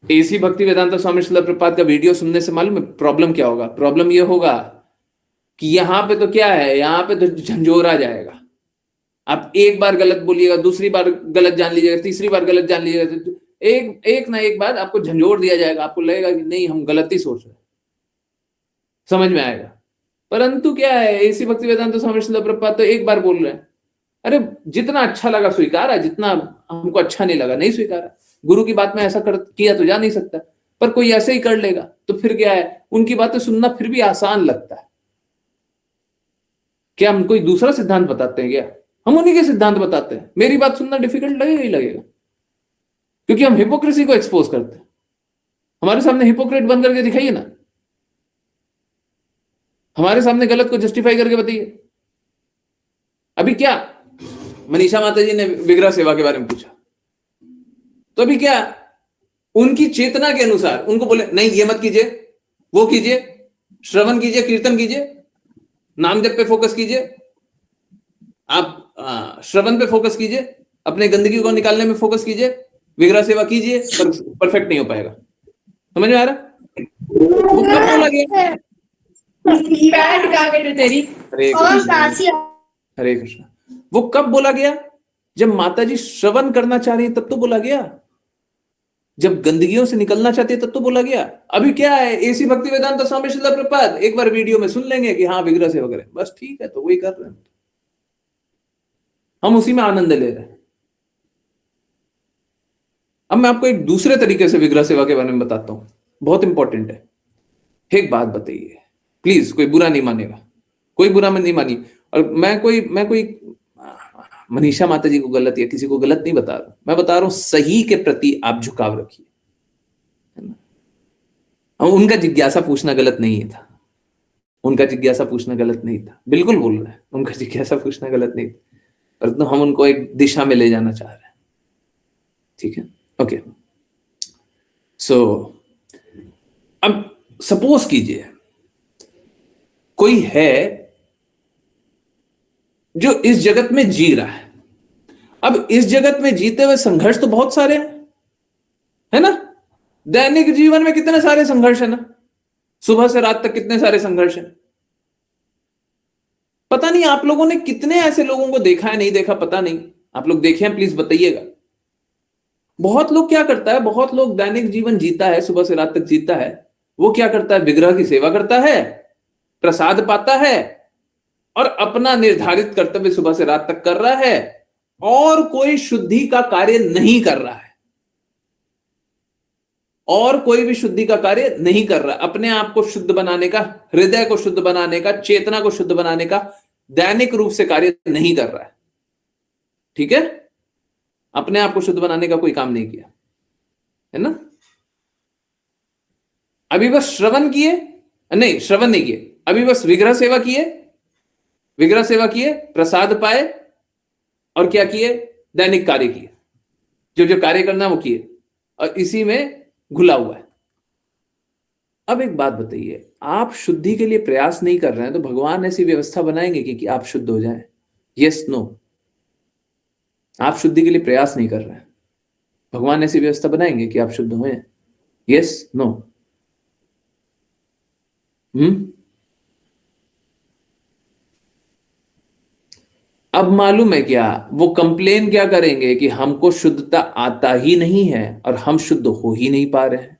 A: एसी भक्ति वेदांत स्वामी श्रील प्रभुपाद का वीडियो सुनने से मालूम है प्रॉब्लम क्या होगा? प्रॉब्लम ये होगा कि यहां पे तो क्या है, यहां पे तो झंझोरा जाएगा। आप एक बार गलत बोलिएगा, दूसरी बार गलत जान लीजिएगा, तीसरी बार गलत जान लीजिएगा, तो एक ना एक बार आपको झंझोर दिया जाएगा, आपको लगेगा कि नहीं हम गलत ही सोच रहे हैं, समझ में आएगा। परंतु क्या है, एसी भक्ति वेदांत स्वामी श्रील प्रभुपाद तो एक बार बोल रहे हैं, अरे जितना अच्छा लगा स्वीकारा, जितना हमको अच्छा नहीं लगा नहीं स्वीकारा। गुरु की बात में ऐसा किया तो जा नहीं सकता, पर कोई ऐसे ही कर लेगा, तो फिर क्या है, उनकी बातें सुनना फिर भी आसान लगता है। क्या हम कोई दूसरा सिद्धांत बताते हैं क्या? हम उन्हीं के सिद्धांत बताते हैं। मेरी बात सुनना डिफिकल्ट लगेगा ही लगेगा, क्योंकि हम हिपोक्रेसी को एक्सपोज करते हैं। हमारे सामने हिपोक्रेट बन करके दिखाइए ना, हमारे सामने गलत को जस्टिफाई करके बताइए। अभी क्या मनीषा माता जी ने विग्रह सेवा के बारे में पूछा, तो अभी क्या उनकी चेतना के अनुसार उनको बोले नहीं ये मत कीजिए, वो कीजिए, श्रवण कीजिए, कीर्तन कीजिए, नाम जप पे फोकस कीजिए, आप श्रवण पे फोकस कीजिए, अपने गंदगी को निकालने में फोकस कीजिए, विग्रह सेवा कीजिए, पर परफेक्ट नहीं हो पाएगा। समझ में आ रहा? वो कब बोला गया? हरे कृष्ण। वो कब बोला गया? जब माता जी श्रवण करना चाह रही है तब तो बोला गया, जब गंदगियों से निकलना चाहती है तब तो बोला गया। अभी क्या है, एसी भक्ति वेदांत स्वामी श्रील प्रभुपाद एक बार वीडियो में सुन लेंगे कि हाँ विग्रह सेवा करें, बस ठीक है, तो वही कर रहे हैं, हम उसी में आनंद ले रहे हैं। अब मैं आपको एक दूसरे तरीके से विग्रह सेवा के बारे में बताता हूं, बहुत इंपॉर्टेंट है। एक बात बताइए, प्लीज कोई बुरा नहीं मानेगा, कोई बुरा नहीं मानिए, और मैं कोई मनीषा माता जी को गलत या किसी को गलत नहीं बता रहा, मैं बता रहा हूं सही के प्रति आप झुकाव रखिए, है ना। उनका जिज्ञासा पूछना गलत नहीं था, उनका जिज्ञासा पूछना गलत नहीं था, बिल्कुल बोल रहे हैं, उनका जिज्ञासा पूछना गलत नहीं था, परंतु हम उनको एक दिशा में ले जाना चाह रहे हैं, ठीक है, ओके। सो अब सपोज कीजिए कोई है जो इस जगत में जी रहा है। अब इस जगत में जीते हुए संघर्ष तो बहुत सारे हैं, है ना। दैनिक जीवन में कितने सारे संघर्ष है ना, सुबह से रात तक कितने सारे संघर्ष हैं। पता नहीं आप लोगों ने कितने ऐसे लोगों को देखा है, नहीं देखा पता नहीं, आप लोग देखे हैं प्लीज बताइएगा। बहुत लोग क्या करता है, बहुत लोग दैनिक जीवन जीता है, सुबह से रात तक जीता है, वो क्या करता है, विग्रह की सेवा करता है, प्रसाद पाता है, और अपना निर्धारित कर्तव्य सुबह से रात तक कर रहा है, और कोई शुद्धि का कार्य नहीं कर रहा है, और कोई भी शुद्धि का कार्य नहीं कर रहा, अपने आप को शुद्ध बनाने का, हृदय को शुद्ध बनाने का, चेतना को शुद्ध बनाने का दैनिक रूप से कार्य नहीं कर रहा है, ठीक है। अपने आप को शुद्ध बनाने का कोई काम नहीं किया, है ना। अभी बस श्रवण किए, नहीं श्रवण नहीं किए, अभी बस विग्रह सेवा किए, विग्रह सेवा किए, प्रसाद पाए, और क्या किए, दैनिक कार्य किए, जो जो कार्य करना वो किए, और इसी में घुला हुआ है। अब एक बात बताइए, आप शुद्धि के लिए प्रयास नहीं कर रहे हैं तो भगवान ऐसी व्यवस्था बनाएंगे कि आप शुद्ध हो जाएं? Yes no. आप शुद्धि के लिए प्रयास नहीं कर रहे हैं, भगवान ऐसी व्यवस्था बनाएंगे कि आप शुद्ध हो? Yes no. अब मालूम है क्या, वो कंप्लेन क्या करेंगे कि हमको शुद्धता आता ही नहीं है और हम शुद्ध हो ही नहीं पा रहे हैं।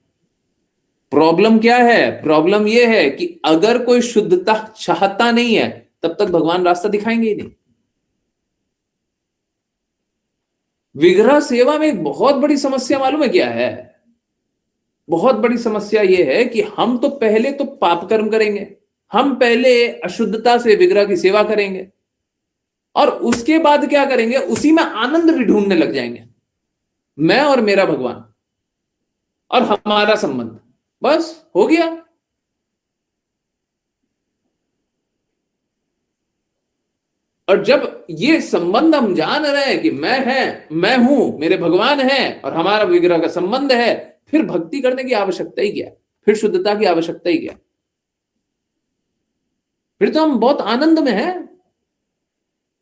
A: प्रॉब्लम क्या है? प्रॉब्लम ये है कि अगर कोई शुद्धता चाहता नहीं है तब तक भगवान रास्ता दिखाएंगे ही नहीं। विग्रह सेवा में एक बहुत बड़ी समस्या मालूम है क्या है? बहुत बड़ी समस्या यह है कि हम तो पहले तो पाप कर्म करेंगे, हम पहले अशुद्धता से विग्रह की सेवा करेंगे और उसके बाद क्या करेंगे, उसी में आनंद भी ढूंढने लग जाएंगे। मैं और मेरा भगवान और हमारा संबंध, बस हो गया। और जब ये संबंध हम जान रहे हैं कि मैं हूं, मेरे भगवान हैं और हमारा विग्रह का संबंध है, फिर भक्ति करने की आवश्यकता ही क्या, फिर शुद्धता की आवश्यकता ही क्या, फिर तो हम बहुत आनंद में हैं।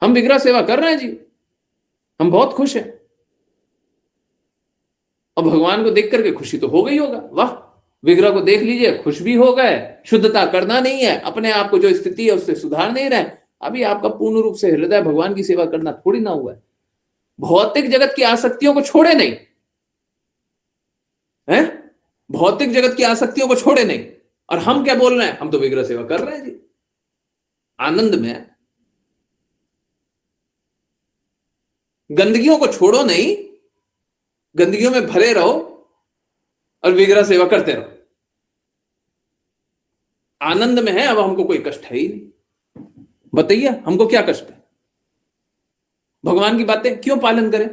A: हम विग्रह सेवा कर रहे हैं जी, हम बहुत खुश हैं और भगवान को देख करके खुशी तो हो गई होगा, वाह विग्रह को देख लीजिए, खुश भी हो गए। शुद्धता करना नहीं है, अपने आप को जो स्थिति है उससे सुधार नहीं रहे, अभी आपका पूर्ण रूप से हृदय भगवान की सेवा करना थोड़ी ना हुआ है। भौतिक जगत की आसक्तियों को छोड़े नहीं है, भौतिक जगत की आसक्तियों को छोड़े नहीं, और हम क्या बोल रहे हैं, हम तो विग्रह सेवा कर रहे हैं जी, आनंद में। गंदगियों को छोड़ो नहीं, गंदगियों में भरे रहो और विग्रह सेवा करते रहो, आनंद में है। अब हमको कोई कष्ट है ही नहीं, बताइए हमको क्या कष्ट है? भगवान की बातें क्यों पालन करें?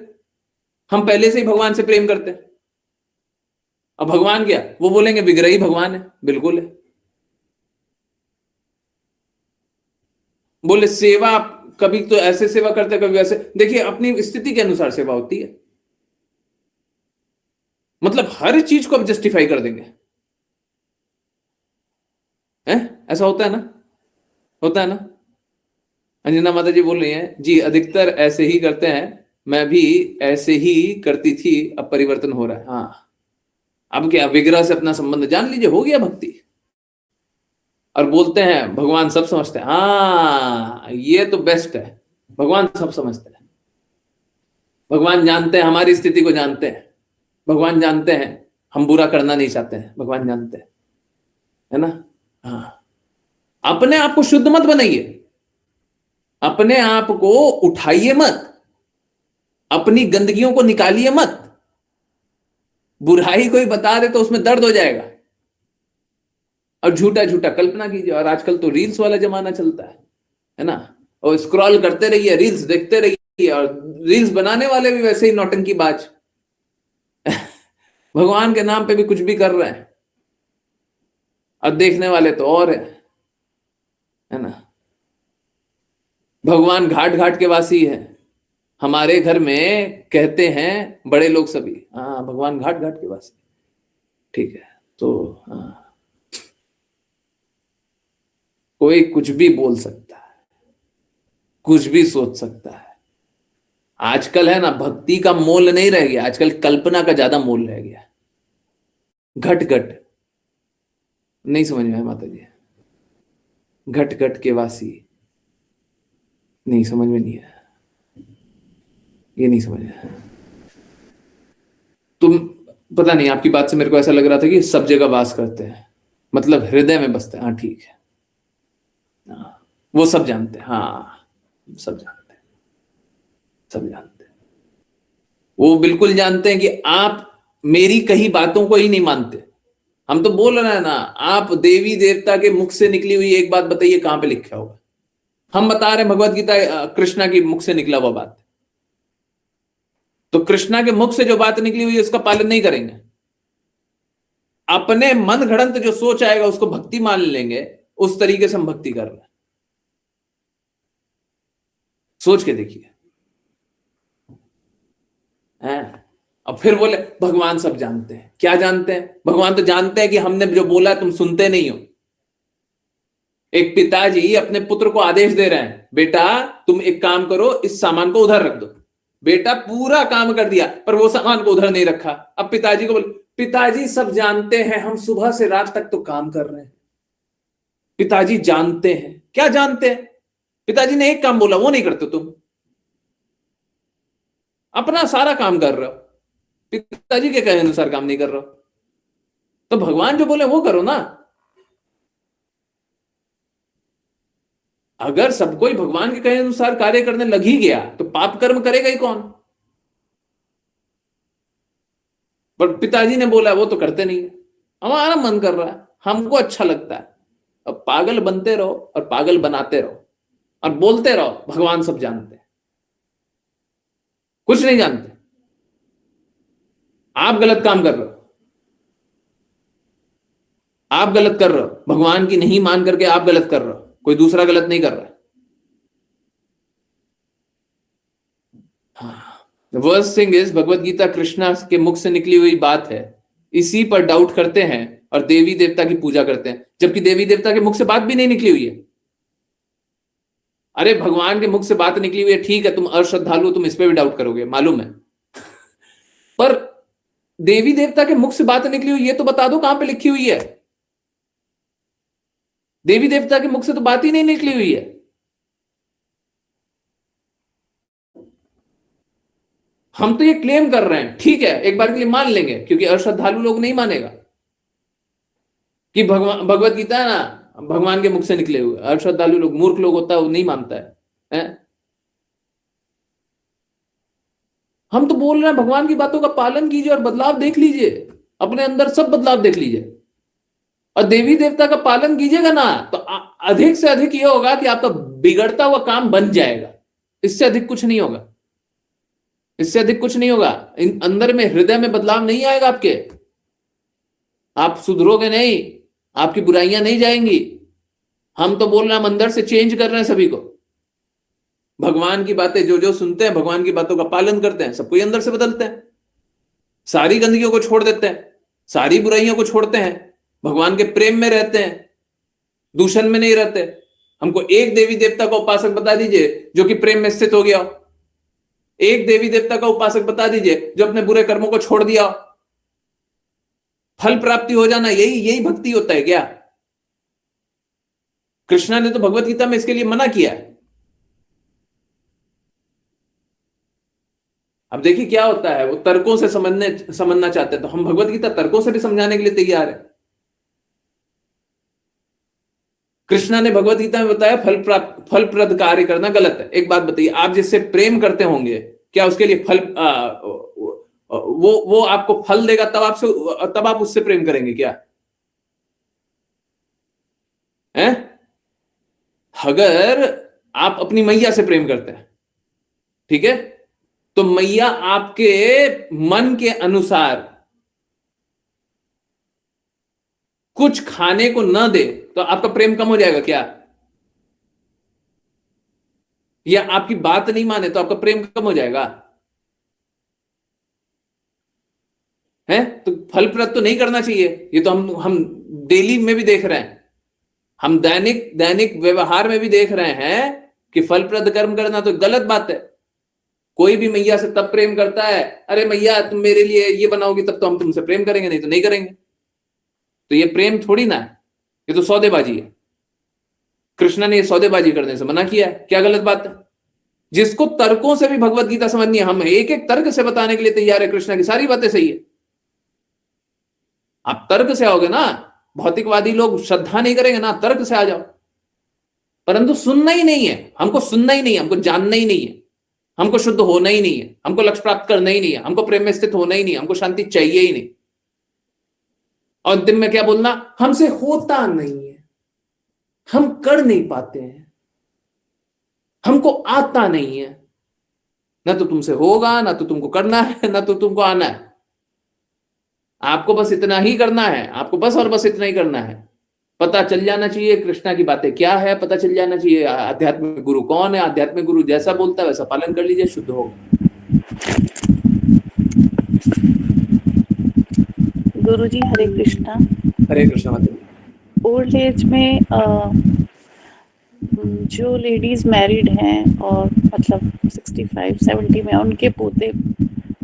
A: हम पहले से ही भगवान से प्रेम करते हैं। अब भगवान क्या, वो बोलेंगे विग्रह ही भगवान है, बिल्कुल है। बोले सेवा कभी तो ऐसे सेवा करते कभी वैसे, देखिए अपनी स्थिति के अनुसार सेवा होती है, मतलब हर चीज को अब जस्टिफाई कर देंगे, है ऐसा होता है ना, होता है ना। अंजना माता जी बोल रही हैं जी, अधिकतर ऐसे ही करते हैं, मैं भी ऐसे ही करती थी, अब परिवर्तन हो रहा है। हाँ, अब क्या, विग्रह से अपना संबंध जान लीजिए, हो गया भक्ति। और बोलते हैं भगवान सब समझते हैं, हाँ ये तो बेस्ट है, भगवान सब समझते हैं, भगवान जानते हैं, हमारी स्थिति को जानते हैं, भगवान जानते हैं हम बुरा करना नहीं चाहते हैं, भगवान जानते हैं, है ना। हाँ, अपने आप को शुद्ध मत बनाइए, अपने आप को उठाइए मत, अपनी गंदगियों को निकालिए मत। बुराई कोई बता दे तो उसमें दर्द हो जाएगा और झूठा झूठा कल्पना कीजिए। और आजकल तो रील्स वाला जमाना चलता है ना, और स्क्रॉल करते रहिए, रील्स देखते रहिए, और रील्स बनाने वाले भी वैसे ही नौटंकी बाज भगवान के नाम पे भी कुछ भी कर रहे हैं और देखने वाले तो और है ना। भगवान घाट घाट के वासी है, हमारे घर में कहते हैं बड़े लोग सभी, हाँ भगवान घाट घाट के वासी, ठीक है। तो हाँ, कोई कुछ भी बोल सकता है, कुछ भी सोच सकता है। आजकल है ना, भक्ति का मोल नहीं रह गया, आजकल कल्पना का ज्यादा मोल रह गया। घट घट नहीं समझ में आया माता जी, घट घट के वासी, नहीं समझ में नहीं आया, ये नहीं समझ आया। तुम पता नहीं, आपकी बात से मेरे को ऐसा लग रहा था कि सब जगह वास करते हैं, मतलब हृदय में बसते हैं। हाँ ठीक है, हाँ, वो सब जानते हैं, हाँ सब जानते हैं, सब जानते हैं, वो बिल्कुल जानते हैं कि आप मेरी कही बातों को ही नहीं मानते। हम तो बोल रहे हैं ना, आप देवी देवता के मुख से निकली हुई एक बात बताइए, कहां पे लिखा होगा? हम बता रहे हैं भगवत गीता कृष्णा की मुख से निकला हुआ बात, तो कृष्णा के मुख से जो बात निकली हुई है उसका पालन नहीं करेंगे, अपने मन घड़ंत जो सोच आएगा उसको भक्ति मान लेंगे, उस तरीके से हम भक्ति कर रहे हैं। सोच के देखिए, अब फिर बोले भगवान सब जानते हैं, क्या जानते हैं? भगवान तो जानते हैं कि हमने जो बोला तुम सुनते नहीं हो। एक पिताजी अपने पुत्र को आदेश दे रहे हैं, बेटा तुम एक काम करो, इस सामान को उधर रख दो। बेटा पूरा काम कर दिया पर वो सामान को उधर नहीं रखा। अब पिताजी को बोले, पिताजी सब जानते हैं, हम सुबह से रात तक तो काम कर रहे हैं। पिताजी जानते हैं, क्या जानते हैं? पिताजी ने एक काम बोला वो नहीं करते तुम, अपना सारा काम कर रहे हो, पिताजी के कहे अनुसार काम नहीं कर रहे हो, तो भगवान जो बोले वो करो ना। अगर सब कोई भगवान के कहे अनुसार कार्य करने लग ही गया तो पाप कर्म करेगा ही कौन? पर पिताजी ने बोला वो तो करते नहीं है, हमारा मन कर रहा है, हमको अच्छा लगता है। अब पागल बनते रहो और पागल बनाते रहो और बोलते रहो भगवान सब जानते हैं, कुछ नहीं जानते। आप गलत काम कर रहे हो, आप गलत कर रहे हो, भगवान की नहीं मान करके आप गलत कर रहे हो, कोई दूसरा गलत नहीं कर रहा है। Worst thing is Bhagavad Gita Krishna के मुख से निकली हुई बात है, इसी पर डाउट करते हैं और देवी देवता की पूजा करते हैं, जबकि देवी देवता के मुख से बात भी नहीं निकली हुई है। अरे भगवान के मुख से बात निकली हुई है, ठीक है, तुम अश्रद्धालु, तुम इस पे भी डाउट करोगे, मालूम है। पर देवी देवता के मुख से बात निकली हुई ये तो बता दो कहां पे लिखी हुई है। देवी देवता के मुख से तो बात ही नहीं निकली हुई है। हम तो ये क्लेम कर रहे हैं, ठीक है, एक बार के लिए मान लेंगे, क्योंकि अश्रद्धालु लोग नहीं मानेगा कि भगवान भगवत गीता है ना भगवान के मुख से निकले हुए। अश्रद्धालु लोग, मूर्ख लोग होता है, वो नहीं मानता है? हम तो बोल रहे हैं भगवान की बातों का पालन कीजिए और बदलाव देख लीजिए, अपने अंदर सब बदलाव देख लीजिए, और देवी देवता का पालन कीजिएगा ना तो अधिक से अधिक ये होगा कि आपका बिगड़ता हुआ काम बन जाएगा। इससे अधिक कुछ नहीं होगा, इससे अधिक कुछ नहीं होगा। इन अंदर में, हृदय में बदलाव नहीं आएगा आपके, आप सुधरोगे नहीं, आपकी बुराइयां नहीं जाएंगी। हम तो बोल रहे हैं हम अंदर से चेंज कर रहे हैं सभी को। भगवान की बातें जो जो सुनते हैं, भगवान की बातों का पालन करते हैं, सब कोई अंदर से बदलते हैं, सारी गंदगियों को छोड़ देते हैं, सारी बुराइयों को छोड़ते हैं, भगवान के प्रेम में रहते हैं, दूषण में नहीं रहते। हमको एक देवी देवता का उपासक बता दीजिए जो कि प्रेम में स्थित हो गया हो, एक देवी देवता का उपासक बता दीजिए जो अपने बुरे कर्मों को छोड़ दिया हो। फल प्राप्ति हो जाना, यही यही भक्ति होता है क्या? कृष्णा ने तो भगवत गीता में इसके लिए मना किया है। अब देखिए क्या होता है, वो तर्कों से समझना चाहते हैं, तो हम भगवत गीता तर्कों से भी समझाने के लिए तैयार है। कृष्णा ने भगवत गीता में बताया फलप्रद कार्य करना गलत है। एक बात बताइए, आप जिससे प्रेम करते होंगे, क्या उसके लिए फल वो आपको फल देगा तब आप उससे प्रेम करेंगे क्या? हैं? अगर आप अपनी मैया से प्रेम करते हैं, ठीक है, तो मैया आपके मन के अनुसार कुछ खाने को न दे तो आपका प्रेम कम हो जाएगा क्या? या आपकी बात नहीं माने तो आपका प्रेम कम हो जाएगा? है तो फलप्रद तो नहीं करना चाहिए। ये तो हम डेली में भी देख रहे हैं, हम दैनिक दैनिक व्यवहार में भी देख रहे हैं कि फलप्रद कर्म करना तो गलत बात है। कोई भी मैया से तब प्रेम करता है, अरे मैया तुम मेरे लिए ये बनाओगी तब तो हम तुमसे प्रेम करेंगे, नहीं तो नहीं करेंगे। तो ये प्रेम थोड़ी ना है, ये तो सौदेबाजी है। कृष्ण ने ये सौदेबाजी करने से मना किया है, क्या गलत बात है? जिसको तर्कों से भी भगवत गीता समझनी है, हम एक एक तर्क से बताने के लिए तैयार है, कृष्ण की सारी बातें सही है। आप तर्क से आओगे ना, भौतिकवादी लोग श्रद्धा नहीं करेंगे ना, तर्क से आ जाओ। परंतु सुनना ही नहीं है, हमको सुनना ही नहीं है, हमको जानना ही नहीं है, हमको शुद्ध होना ही नहीं है, हमको लक्ष्य प्राप्त करना ही नहीं है, हमको प्रेम में स्थित होना ही नहीं है, हमको शांति चाहिए ही नहीं। और अंतिम में क्या बोलना, हमसे होता नहीं है, हम कर नहीं पाते हैं, हमको आता नहीं है। ना तो तुमसे होगा, ना तो तुमको करना है, ना तो तुमको आना है। आपको बस इतना ही करना है, आपको बस और बस इतना ही करना है। पता चल जाना चाहिए कृष्णा की बातें क्या है, पता चल जाना चाहिए आध्यात्मिक गुरु कौन है, आध्यात्मिक गुरु जैसा बोलता है वैसा पालन कर लीजिए, शुद्ध होगा।
C: गुरुजी हरे कृष्णा।
A: हरे कृष्णा माता।
C: ओल्ड एज में जो लेडीज मैरिड हैं और मतलब 65-70 में उनके पोते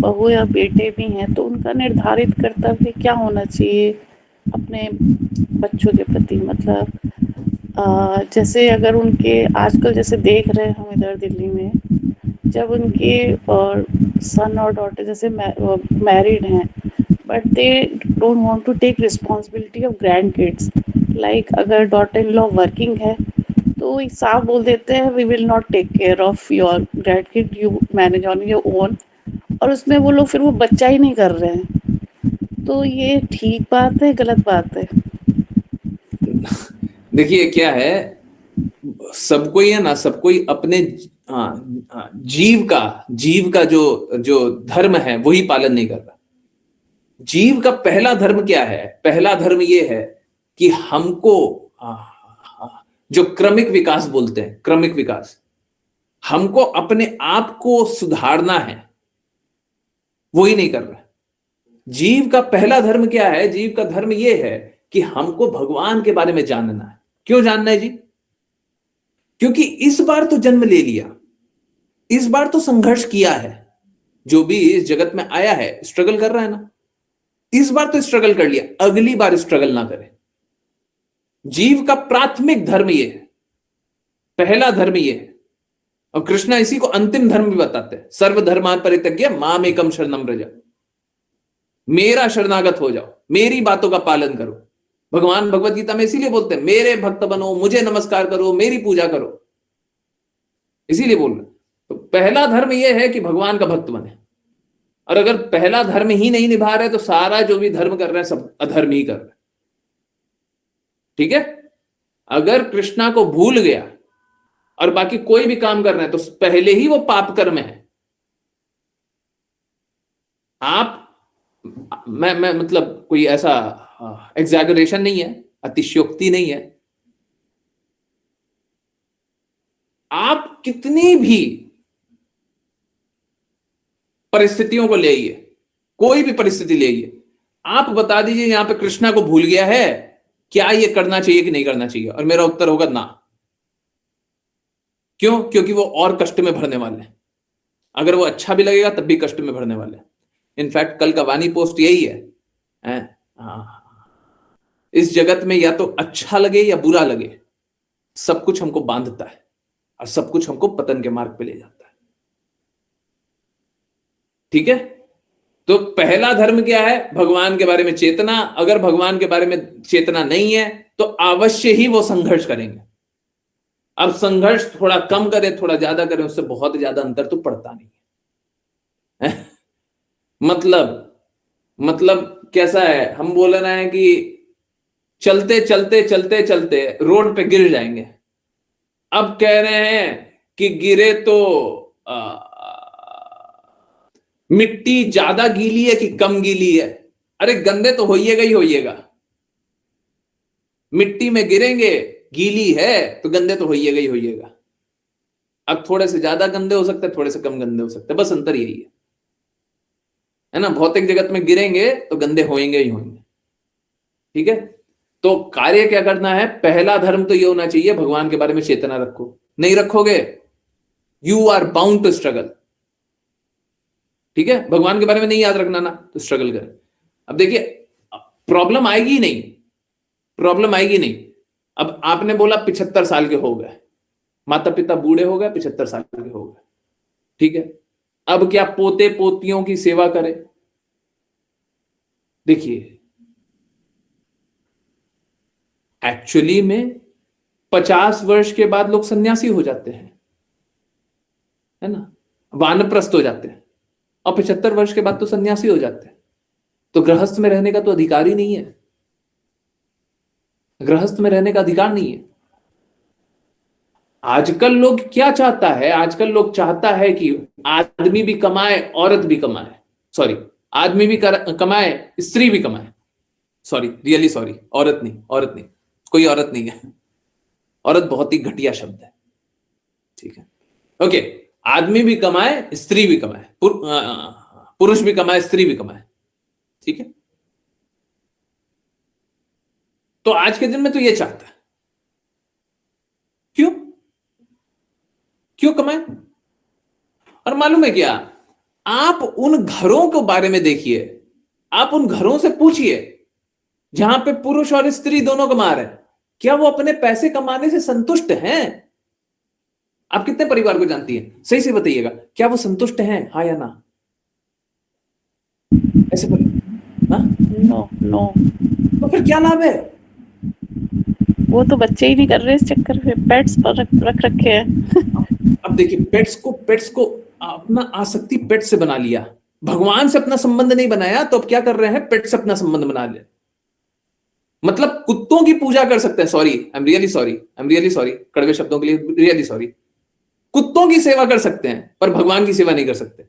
C: बहू या बेटे भी हैं, तो उनका निर्धारित कर्तव्य क्या होना चाहिए अपने बच्चों के प्रति? मतलब जैसे अगर उनके आजकल जैसे देख रहे हैं हम इधर दिल्ली में जब उनके और सन और डॉटर जैसे मैरिड हैं, but they don't want to take responsibility of grand kids. Like अगर डॉटर इन लॉ वर्किंग है तो वो साफ बोल देते हैं we will not take care of your grand kid, you manage on your own. और उसमें वो लोग फिर वो बच्चा ही नहीं कर रहे हैं। तो ये ठीक बात है, गलत बात है?
A: देखिए क्या है, सबको ही है ना, सबको ही अपने जीव का जो जो धर्म है वही पालन नहीं कर रहा। जीव का पहला धर्म क्या है? पहला धर्म ये है कि हमको जो क्रमिक विकास बोलते हैं, क्रमिक विकास, हमको अपने आप को सुधारना है, वही नहीं कर रहा। जीव का पहला धर्म क्या है? जीव का धर्म यह है कि हमको भगवान के बारे में जानना है। क्यों जानना है जी? क्योंकि इस बार तो जन्म ले लिया, इस बार तो संघर्ष किया है, जो भी इस जगत में आया है स्ट्रगल कर रहा है ना, इस बार तो स्ट्रगल कर लिया, अगली बार स्ट्रगल ना करे। जीव का प्राथमिक धर्म यह है, पहला धर्म यह है। और कृष्णा इसी को अंतिम धर्म भी बताते हैं, सर्वधर्मान् परित्यज्य माम एकम शरणम व्रज, मेरा शरणागत हो जाओ, मेरी बातों का पालन करो। भगवान भगवत गीता में इसीलिए बोलते हैं मेरे भक्त बनो, मुझे नमस्कार करो, मेरी पूजा करो, इसीलिए बोल रहे। तो पहला धर्म यह है कि भगवान का भक्त बने। और अगर पहला धर्म ही नहीं निभा रहे तो सारा जो भी धर्म कर रहे हैं सब अधर्म ही कर रहे हैं। ठीक है? अगर कृष्णा को भूल गया और बाकी कोई भी काम कर रहे हैं तो पहले ही वो पाप कर्म है। आप मैं मतलब कोई ऐसा एग्जैगरेशन नहीं है, अतिशयोक्ति नहीं है। आप कितनी भी परिस्थितियों को ले आइए, कोई भी परिस्थिति ले आइए, आप बता दीजिए यहां पे कृष्णा को भूल गया है, क्या ये करना चाहिए कि नहीं करना चाहिए? और मेरा उत्तर होगा ना। क्यों? क्योंकि वो और कष्ट में भरने वाले हैं। अगर वो अच्छा भी लगेगा तब भी कष्ट में भरने वाले हैं। इनफैक्ट कल का वाणी पोस्ट यही है, इस जगत में या तो अच्छा लगे या बुरा लगे, सब कुछ हमको बांधता है और सब कुछ हमको पतन के मार्ग पे ले जाता है। ठीक है? तो पहला धर्म क्या है? भगवान के बारे में चेतना। अगर भगवान के बारे में चेतना नहीं है तो अवश्य ही वो संघर्ष करेंगे। अब संघर्ष थोड़ा कम करे, थोड़ा ज्यादा करे, उससे बहुत ज्यादा अंतर तो पड़ता नहीं है। मतलब कैसा है, हम बोल रहे हैं कि चलते चलते चलते चलते रोड पे गिर जाएंगे। अब कह रहे हैं कि गिरे तो मिट्टी ज्यादा गीली है कि कम गीली है? अरे गंदे तो होइएगा ही होइएगा। मिट्टी में गिरेंगे, गीली है तो गंदे तो होइएगा ही होइएगा। अब थोड़े से ज्यादा गंदे हो सकते हैं, थोड़े से कम गंदे हो सकते हैं, बस अंतर यही है ना। भौतिक जगत में गिरेंगे तो गंदे होंगे ही होंगे। ठीक है? तो कार्य क्या करना है? पहला धर्म तो ये होना चाहिए, भगवान के बारे में चेतना रखो। नहीं रखोगे, you are bound to struggle. ठीक है? भगवान के बारे में नहीं याद रखना ना, तो स्ट्रगल करें। अब देखिए, प्रॉब्लम आएगी ही नहीं, प्रॉब्लम आएगी नहीं। अब आपने बोला 75 साल के हो गए, माता पिता बूढ़े हो गए, 75 साल के हो गए। ठीक है? अब क्या पोते पोतियों की सेवा करें? देखिए, एक्चुअली में 50 वर्ष के बाद लोग सन्यासी हो जाते हैं, है ना, वानप्रस्थ हो जाते हैं, और 75 वर्ष के बाद तो सन्यासी हो जाते हैं। तो गृहस्थ में रहने का तो अधिकार ही नहीं है, गृहस्थ में रहने का अधिकार नहीं है। आजकल लोग क्या चाहता है? आजकल लोग चाहता है कि आदमी भी कमाए, औरत भी कमाए। सॉरी, आदमी भी कमाए, स्त्री भी कमाए। सॉरी, रियली सॉरी, औरत नहीं, औरत नहीं, कोई औरत नहीं है। औरत बहुत ही घटिया शब्द है। ठीक है? ओके, आदमी भी कमाए, स्त्री भी कमाए, पुरुष भी कमाए, स्त्री भी कमाए। ठीक है? तो आज के दिन में तो ये चाहता है। क्यों? क्यों कमाए? और मालूम है क्या, आप उन घरों के बारे में देखिए, आप उन घरों से पूछिए जहां पे पुरुष और स्त्री दोनों कमा रहे हैं, क्या वो अपने पैसे कमाने से संतुष्ट हैं? आप कितने परिवार को जानती हैं? सही से बताइएगा, क्या वो संतुष्ट हैं, हाँ या ना? ऐसे हाँ?
C: No no.
A: तो फिर क्या लाभ है?
C: वो तो बच्चे ही नहीं कर रहे इस चक्कर में, पेट्स पर रख रखे हैं।
A: अब देखिए, पेट्स को अपना आसक्ति पेट से बना लिया, भगवान से अपना संबंध नहीं बनाया, तो अब क्या कर रहे हैं? पेट से अपना संबंध बना लिया। मतलब कुत्तों की पूजा कर सकते हैं, sorry, I am really sorry, कड़वे शब्दों के लिए रियली सॉरी, कुत्तों की सेवा कर सकते हैं पर भगवान की सेवा नहीं कर सकते।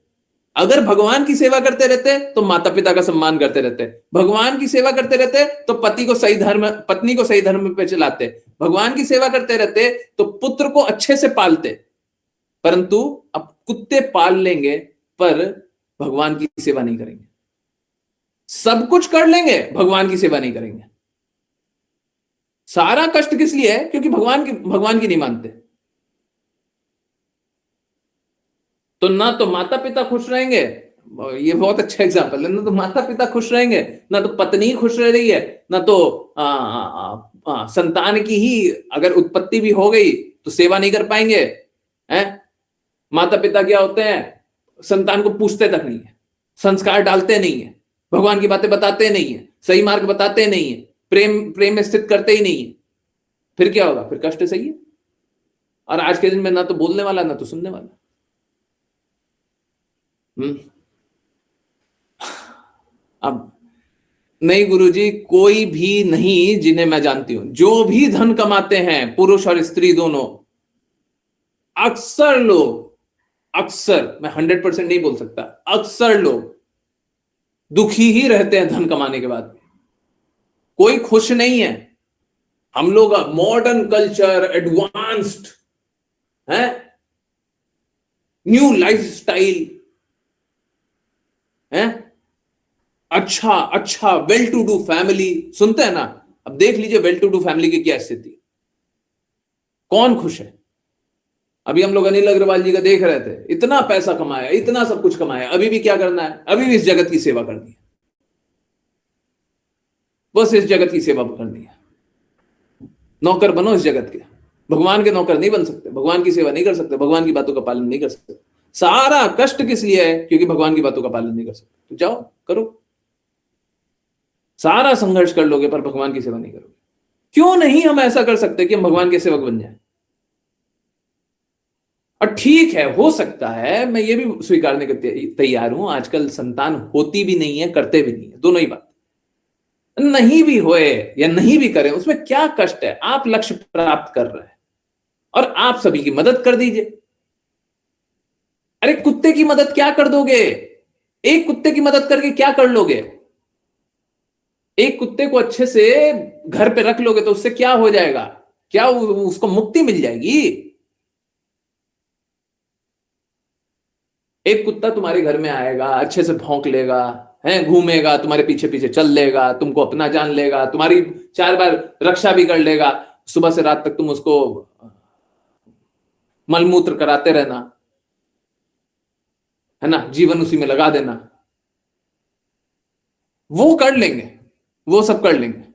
A: अगर भगवान की सेवा करते रहते तो माता पिता का सम्मान करते रहते, भगवान की सेवा करते रहते तो पत्नी को सही धर्म पे चलाते, भगवान की सेवा करते रहते तो पुत्र को अच्छे से पालते। परंतु अब कुत्ते पाल लेंगे पर भगवान की सेवा नहीं करेंगे, सब कुछ कर लेंगे, भगवान की सेवा नहीं करेंगे। सारा कष्ट किस लिए है? क्योंकि भगवान की नहीं मानते। तो ना तो माता पिता खुश रहेंगे, ये बहुत अच्छा एग्जांपल है, ना तो माता पिता खुश रहेंगे, ना तो पत्नी खुश रह रही है, ना तो संतान की ही अगर उत्पत्ति भी हो गई तो सेवा नहीं कर पाएंगे हैं। माता पिता क्या होते हैं? संतान को पूछते तक नहीं है, संस्कार डालते नहीं है, भगवान की बातें बताते नहीं है, सही मार्ग बताते नहीं है, प्रेम में स्थित करते ही नहीं है। फिर क्या होगा? फिर कष्ट सही है। और आज के दिन में ना तो बोलने वाला ना तो सुनने वाला। अब नहीं गुरुजी, कोई भी नहीं, जिन्हें मैं जानती हूं, जो भी धन कमाते हैं, पुरुष और स्त्री दोनों, अक्सर लोग, अक्सर, मैं 100% नहीं बोल सकता, अक्सर लोग दुखी ही रहते हैं धन कमाने के बाद, कोई खुश नहीं है। हम लोग मॉडर्न कल्चर, एडवांस्ड है, न्यू लाइफस्टाइल है, अच्छा वेल टू डू फैमिली सुनते हैं ना। अब देख लीजिए वेल टू डू फैमिली की क्या स्थिति, कौन खुश है? अभी हम लोग अनिल अग्रवाल जी का देख रहे थे, इतना पैसा कमाया, इतना सब कुछ कमाया, अभी भी क्या करना है? अभी भी इस जगत की सेवा करनी है, बस इस जगत की सेवा करनी है। नौकर बनो इस जगत के, भगवान के नौकर नहीं बन सकते, भगवान की सेवा नहीं कर सकते, भगवान की बातों का पालन नहीं कर सकते। सारा कष्ट किस लिए है? क्योंकि भगवान की बातों का पालन नहीं कर सकते। तो जाओ करो, सारा संघर्ष कर लोगे पर भगवान की सेवा नहीं करोगे। क्यों नहीं हम ऐसा कर सकते कि हम भगवान के सेवक बन जाएं? और ठीक है, हो सकता है, मैं ये भी स्वीकारने के तैयार हूं, आजकल संतान होती भी नहीं है, करते भी नहीं है, दोनों ही बात। नहीं भी होए या नहीं भी करें, उसमें क्या कष्ट है? आप लक्ष्य प्राप्त कर रहे हैं और आप सभी की मदद कर दीजिए। अरे कुत्ते की मदद क्या कर दोगे? एक कुत्ते की मदद करके क्या कर लोगे? एक कुत्ते को अच्छे से घर पे रख लोगे तो उससे क्या हो जाएगा? क्या उसको मुक्ति मिल जाएगी? एक कुत्ता तुम्हारे घर में आएगा, अच्छे से भौंक लेगा, है, घूमेगा, तुम्हारे पीछे पीछे चल लेगा, तुमको अपना जान लेगा, तुम्हारी 4 बार रक्षा भी कर लेगा, सुबह से रात तक तुम उसको मलमूत्र कराते रहना, है ना, जीवन उसी में लगा देना, वो कर लेंगे, वो सब कर लेंगे।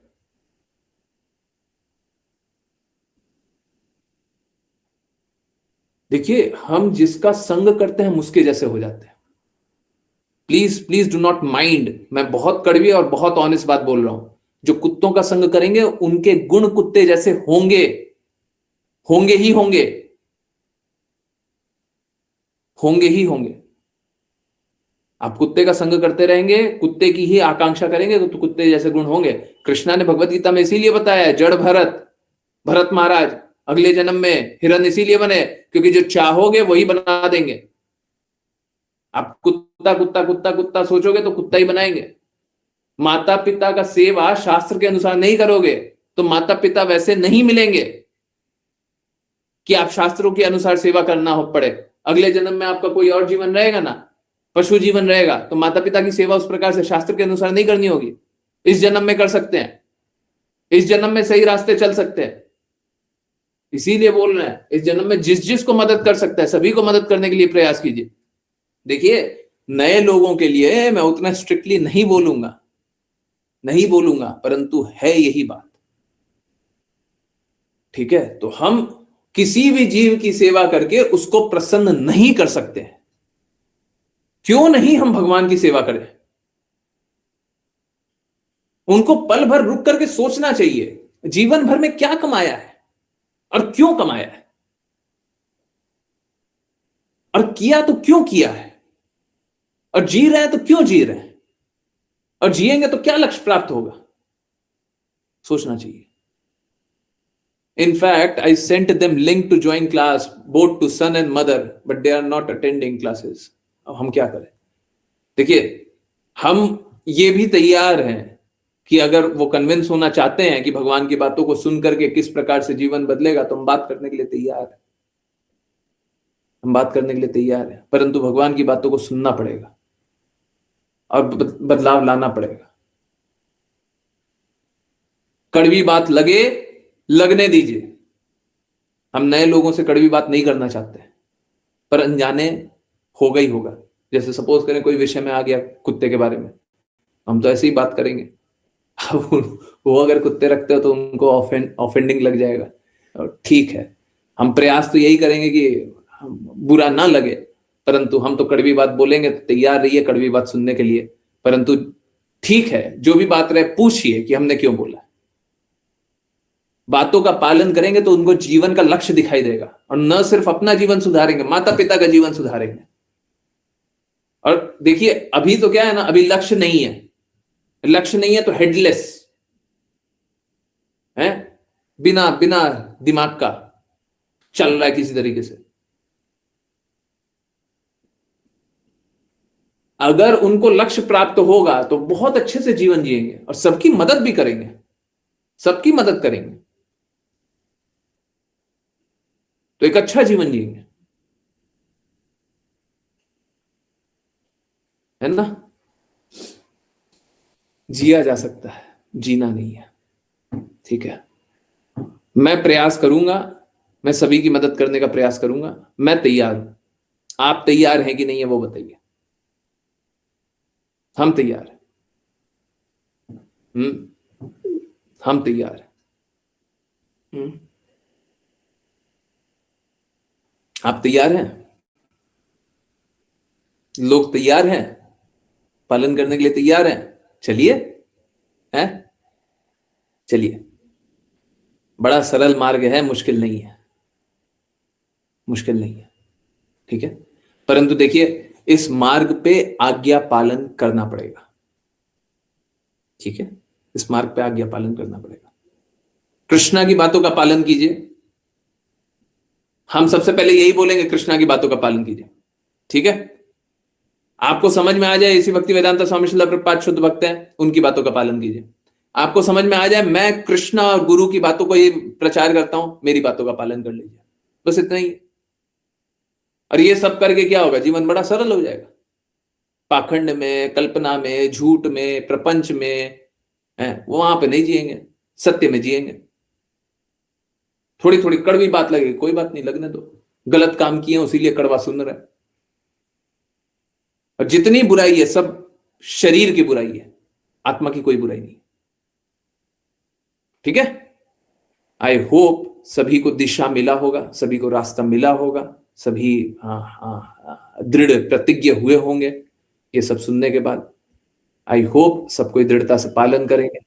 A: देखिए, हम जिसका संग करते हैं हम उसके जैसे हो जाते हैं। Please please do not mind, मैं बहुत कड़वी और बहुत ऑनेस्ट बात बोल रहा हूं। जो कुत्तों का संग करेंगे उनके गुण कुत्ते जैसे होंगे, होंगे ही होंगे, होंगे ही होंगे। आप कुत्ते का संग करते रहेंगे, कुत्ते की ही आकांक्षा करेंगे तो कुत्ते जैसे गुण होंगे। कृष्णा ने भगवत गीता में इसीलिए बताया, जड़ भरत महाराज अगले जन्म में हिरण इसीलिए बने क्योंकि जो चाहोगे वही बना देंगे। आप कुत्ता कुत्ता कुत्ता कुत्ता सोचोगे तो कुत्ता ही बनाएंगे। माता पिता का सेवा शास्त्र के अनुसार नहीं करोगे तो माता पिता वैसे नहीं मिलेंगे कि आप शास्त्रों के अनुसार सेवा करना हो पड़े। अगले जन्म में आपका कोई और जीवन रहेगा ना, पशु जीवन रहेगा, तो माता पिता की सेवा उस प्रकार से शास्त्र के अनुसार नहीं करनी होगी। इस जन्म में कर सकते हैं, इस जन्म में सही रास्ते चल सकते हैं। इसीलिए बोल रहे हैं, इस जन्म में जिस जिस को मदद कर सकता है सभी को मदद करने के लिए प्रयास कीजिए। देखिए, नए लोगों के लिए मैं उतना स्ट्रिक्टली नहीं बोलूंगा, परंतु है यही बात। ठीक है, तो हम किसी भी जीव की सेवा करके उसको प्रसन्न नहीं कर सकते हैं। क्यों नहीं हम भगवान की सेवा करें? उनको पल भर रुक करके सोचना चाहिए, जीवन भर में क्या कमाया है और क्यों कमाया है, और किया तो क्यों किया है, और जी रहे हैं तो क्यों जी रहे हैं, और जिएंगे तो क्या लक्ष्य प्राप्त होगा, सोचना चाहिए। In fact, I sent them link to join class, both to son and mother, but they are not attending classes. अब हम क्या करें? देखिए, हम ये भी तैयार हैं कि अगर वो कन्विंस होना चाहते हैं कि भगवान की बातों को सुन करके किस प्रकार से जीवन बदलेगा, तो हम बात करने के लिए तैयार हैं। हम बात करने के लिए तैयार हैं, परंतु भगवान की बातों को सुनना पड़ेगा और बदलाव लाना पड़ेगा। कड़वी बात लगे, लगने दीजिए। हम नए लोगों से कड़वी बात नहीं करना चाहते, पर अनजाने होगा ही होगा। जैसे सपोज करें कोई विषय में आ गया कुत्ते के बारे में, हम तो ऐसे ही बात करेंगे। वो अगर कुत्ते रखते हो तो उनको ऑफेंडिंग लग जाएगा। और ठीक है, हम प्रयास तो यही करेंगे कि बुरा ना लगे, परंतु हम तो कड़वी बात बोलेंगे, तो तैयार रहिए कड़वी बात सुनने के लिए। परंतु ठीक है, जो भी बात रहे पूछिए कि हमने क्यों बोला। बातों का पालन करेंगे तो उनको जीवन का लक्ष्य दिखाई देगा, और न सिर्फ अपना जीवन सुधारेंगे, माता पिता का जीवन सुधारेंगे। और देखिए, अभी तो क्या है ना, अभी लक्ष्य नहीं है। लक्ष्य नहीं है तो हेडलेस है, बिना बिना दिमाग का चल रहा है किसी तरीके से। अगर उनको लक्ष्य प्राप्त होगा तो बहुत अच्छे से जीवन जिएंगे और सबकी मदद भी करेंगे, सबकी मदद करेंगे, तो एक अच्छा जीवन जिएंगे, है ना। जिया जा सकता है, जीना नहीं है। ठीक है, मैं प्रयास करूंगा, मैं सभी की मदद करने का प्रयास करूंगा। मैं तैयार हूं, आप तैयार हैं कि नहीं है वो बताइए। हम तैयार हैं। हम तैयार हैं। आप तैयार हैं? लोग तैयार हैं? पालन करने के लिए तैयार हैं? चलिए, हैं? चलिए, बड़ा सरल मार्ग है, मुश्किल नहीं है, मुश्किल नहीं है। ठीक है, परंतु देखिए, इस मार्ग पे आज्ञा पालन करना पड़ेगा। ठीक है, इस मार्ग पे आज्ञा पालन करना पड़ेगा। कृष्णा की बातों का पालन कीजिए। हम सबसे पहले यही बोलेंगे, कृष्णा की बातों का पालन कीजिए। ठीक है, आपको समझ में आ जाए इसी भक्ति वेदांता स्वामी श्रील प्रभुपाद शुद्ध भक्त हैं, उनकी बातों का पालन कीजिए। आपको समझ में आ जाए मैं कृष्णा और गुरु की बातों को ही प्रचार करता हूं, मेरी बातों का पालन कर लीजिए। बस इतना ही है। और ये सब करके क्या होगा, जीवन बड़ा सरल हो जाएगा। पाखंड में, कल्पना में, झूठ में, प्रपंच में, वो वहां पे नहीं जिएंगे, सत्य में जिएंगे। थोड़ी थोड़ी कड़वी बात लगे, कोई बात नहीं, लगने दो। गलत काम किए उसीलिए कड़वा सुन रहे। और जितनी बुराई है सब शरीर की बुराई है, आत्मा की कोई बुराई नहीं। ठीक है, आई होप सभी को दिशा मिला होगा, सभी को रास्ता मिला होगा, सभी दृढ़ प्रतिज्ञ हुए होंगे ये सब सुनने के बाद। आई होप सब कोई दृढ़ता से पालन करेंगे।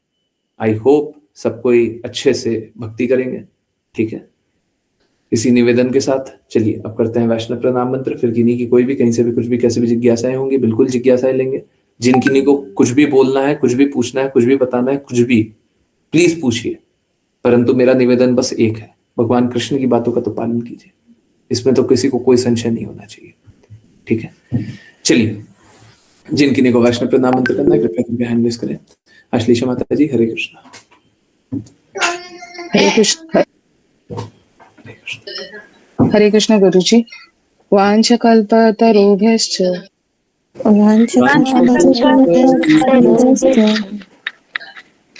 A: आई होप सब कोई अच्छे से भक्ति करेंगे। ठीक है, इसी निवेदन के साथ चलिए अब करते हैं वैष्णव प्रणाम मंत्र। फिर किन्हीं की कोई भी कहीं से भी कुछ भी कैसे भी जिज्ञासाएं होंगी, बिल्कुल जिज्ञासाएं लेंगे। जिन किन्हीं को कुछ भी बोलना है, कुछ भी पूछना है, कुछ भी बताना है, कुछ भी प्लीज पूछिए। परंतु मेरा निवेदन बस एक है, भगवान कृष्ण की बातों का तो पालन कीजिए, इसमें तो किसी को कोई संशय नहीं होना चाहिए। ठीक है, चलिए जिन किन्हीं को वैष्णव प्रणाम मंत्र करना है कृपया करके हैंड रेज करें। आश्लेषा माता जी, हरे कृष्णा।
C: हरे कृष्ण। हरे कृष्ण गुरुजी। वाञ्छकल्पतरुभ्यश्च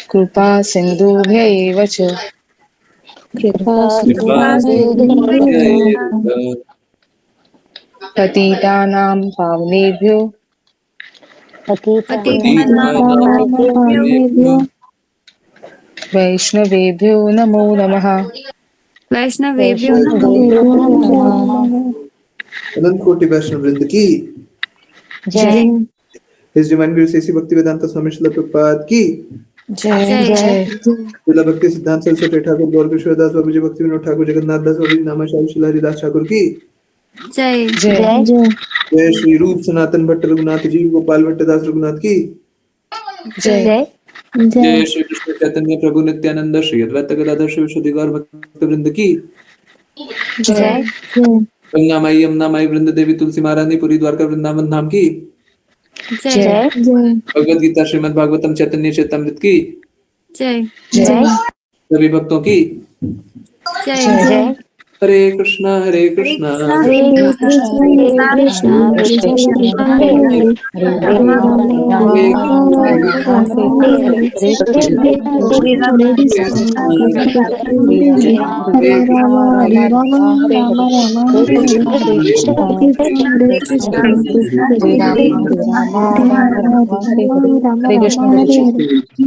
C: कृपा सिन्धुभ्य एव च पतितानां पावनेभ्यो वैष्णवेभ्यो नमो नमः।
D: वैष्णवेभ्यो
E: अनंत कोटि वैष्णव वृंद की
B: जय।
E: हिज डिवाइन ग्रेस एसी भक्तिवेदांता स्वामी श्रील प्रभुपाद की
D: जय।
E: श्रील भक्ति सिद्धांत सरस्वती ठाकुर गौर किशोरदास बाबू जी भक्ति विनोद ठाकुर जगन्नाथ दास बाबू जी नामाचार्य श्री हरिदास ठाकुर की
D: जय।
B: जय।
E: जय श्री रूप सनातन भट्ट रघुनाथ जी गोपाल भट्टदास रघुनाथ की
B: जय।
A: जय श्री कृष्ण चैतन्य प्रभु नित्यानंद श्री अद्वैत गदाधर श्री विशुद्धि गौर भक्त वृंद की
B: जय।
A: गंगा माई यमुना माई वृंद देवी तुलसी महारानी पुरी द्वारका वृंदावन धाम की
B: जय।
A: भगवद गीता श्रीमद् भागवतम चैतन्य चैतमृत की
D: जय।
B: जय।
A: सभी भक्तों की
B: जय।
A: हरे कृष्णा हरे कृष्णा
B: हरे कृष्णा कृष्णा कृष्णा हरे हरे हरे राम
A: हरे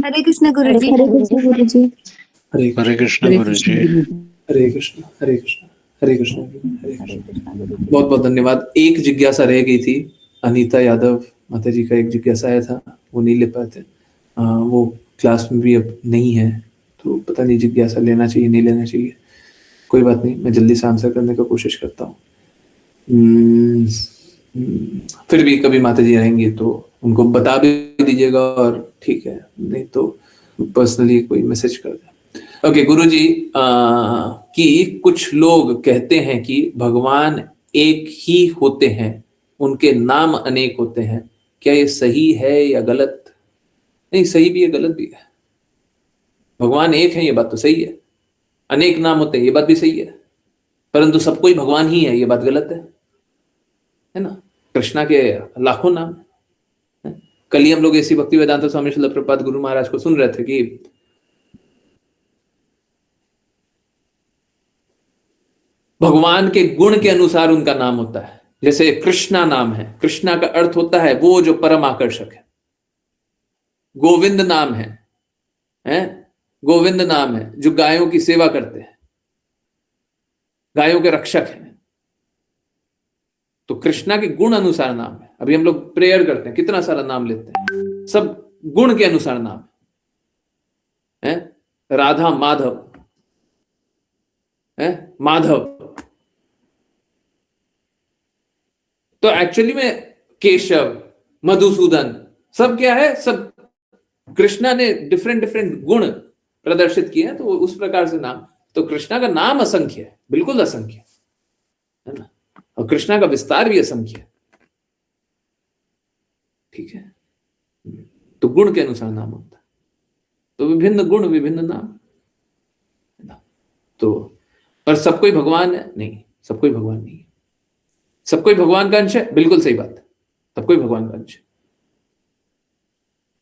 D: हरे कृष्ण गुरुजी।
A: हरे कृष्ण गुरुजी। हरे कृष्ण हरे कृष्ण हरे कृष्ण हरे कृष्ण। बहुत बहुत धन्यवाद। एक जिज्ञासा रह गई थी, अनीता यादव माता जी का एक जिज्ञासा आया था, वो नहीं ले पाए थे। वो क्लास में भी अब नहीं है, तो पता नहीं जिज्ञासा लेना चाहिए नहीं लेना चाहिए। कोई बात नहीं, मैं जल्दी से आंसर करने का कोशिश करता हूँ। फिर भी कभी माता जी रहेंगी तो उनको बता भी दीजिएगा, और ठीक है, नहीं तो पर्सनली कोई मैसेज कर दें। ओके गुरुजी, कि कुछ लोग कहते हैं कि भगवान एक ही होते हैं, उनके नाम अनेक होते हैं, क्या ये सही है या गलत? नहीं, सही भी है गलत भी है। भगवान एक है ये बात तो सही है, अनेक नाम होते हैं ये बात भी सही है, परंतु सब कोई भगवान ही है ये बात गलत है ना। कृष्णा के लाखों नाम है। कल ही हम लोग ऐसी भक्ति वेदांत स्वामी श्रील प्रभुपाद गुरु महाराज को सुन रहे थे कि भगवान के गुण के अनुसार उनका नाम होता है। जैसे कृष्णा नाम है, कृष्णा का अर्थ होता है वो जो परम आकर्षक है। गोविंद नाम है गोविंद नाम है जो गायों की सेवा करते हैं, गायों के रक्षक हैं। तो कृष्णा के गुण अनुसार नाम है। अभी हम लोग प्रेयर करते हैं, कितना सारा नाम लेते हैं, सब गुण के अनुसार नाम है। राधा माधव माधव, तो एक्चुअली में केशव मधुसूदन सब क्या है, सब कृष्णा ने डिफरेंट डिफरेंट गुण प्रदर्शित किए हैं, तो उस प्रकार से नाम। तो कृष्णा का नाम असंख्य है, बिल्कुल असंख्य है ना, और कृष्णा का विस्तार भी असंख्य है। ठीक है, तो गुण के अनुसार नाम होता है। तो विभिन्न गुण विभिन्न नाम है ना। तो पर सब कोई भगवान है? नहीं, सब कोई भगवान नहीं है। सब कोई भगवान का अंश है, बिल्कुल सही बात है, सब कोई भगवान का अंश है।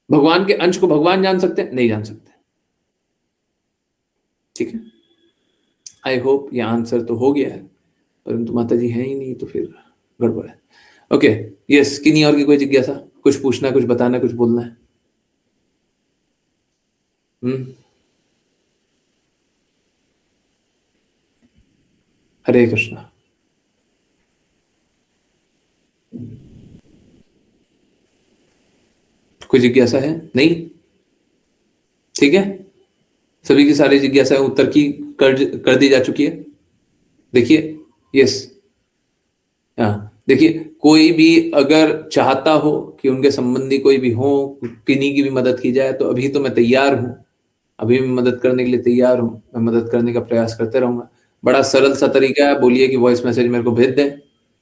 A: भगवान के अंश को भगवान जान सकते हैं? नहीं जान सकते। ठीक है, आई होप ये आंसर तो हो गया है, परंतु माता जी है ही नहीं तो फिर गड़बड़ है। ओके, यस, किन्हीं और की कोई जिज्ञासा, कुछ पूछना, कुछ बताना, कुछ बोलना है? हरे कृष्णा। कोई जिज्ञासा है? नहीं? ठीक है, सभी की सारी जिज्ञासाएं उत्तर की कर दी जा चुकी है। देखिए, यस, देखिए, कोई भी अगर चाहता हो कि उनके संबंधी कोई भी हो, किन्हीं की भी मदद की जाए, तो अभी तो मैं तैयार हूं, अभी मैं मदद करने के लिए तैयार हूं। मैं मदद करने का प्रयास करते रहूंगा। बड़ा सरल सा तरीका है, बोलिए कि वॉइस मैसेज मेरे को भेज दें।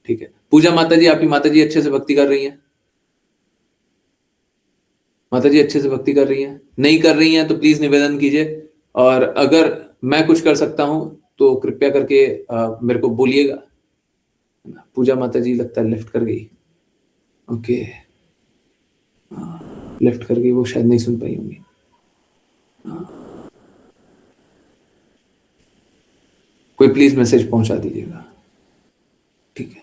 A: ठीक है, पूजा माता जी, आपकी माता जी अच्छे से भक्ति कर रही हैं? माता जी अच्छे से भक्ति कर रही हैं? नहीं कर रही हैं तो प्लीज निवेदन कीजिए, और अगर मैं कुछ कर सकता हूं तो कृपया करके मेरे को बोलिएगा। पूजा माता जी लगता है लेफ्ट कर गई। ओके, लेफ्ट कर गई, वो शायद नहीं सुन पाई होंगी। कोई प्लीज मैसेज पहुंचा दीजिएगा। ठीक है,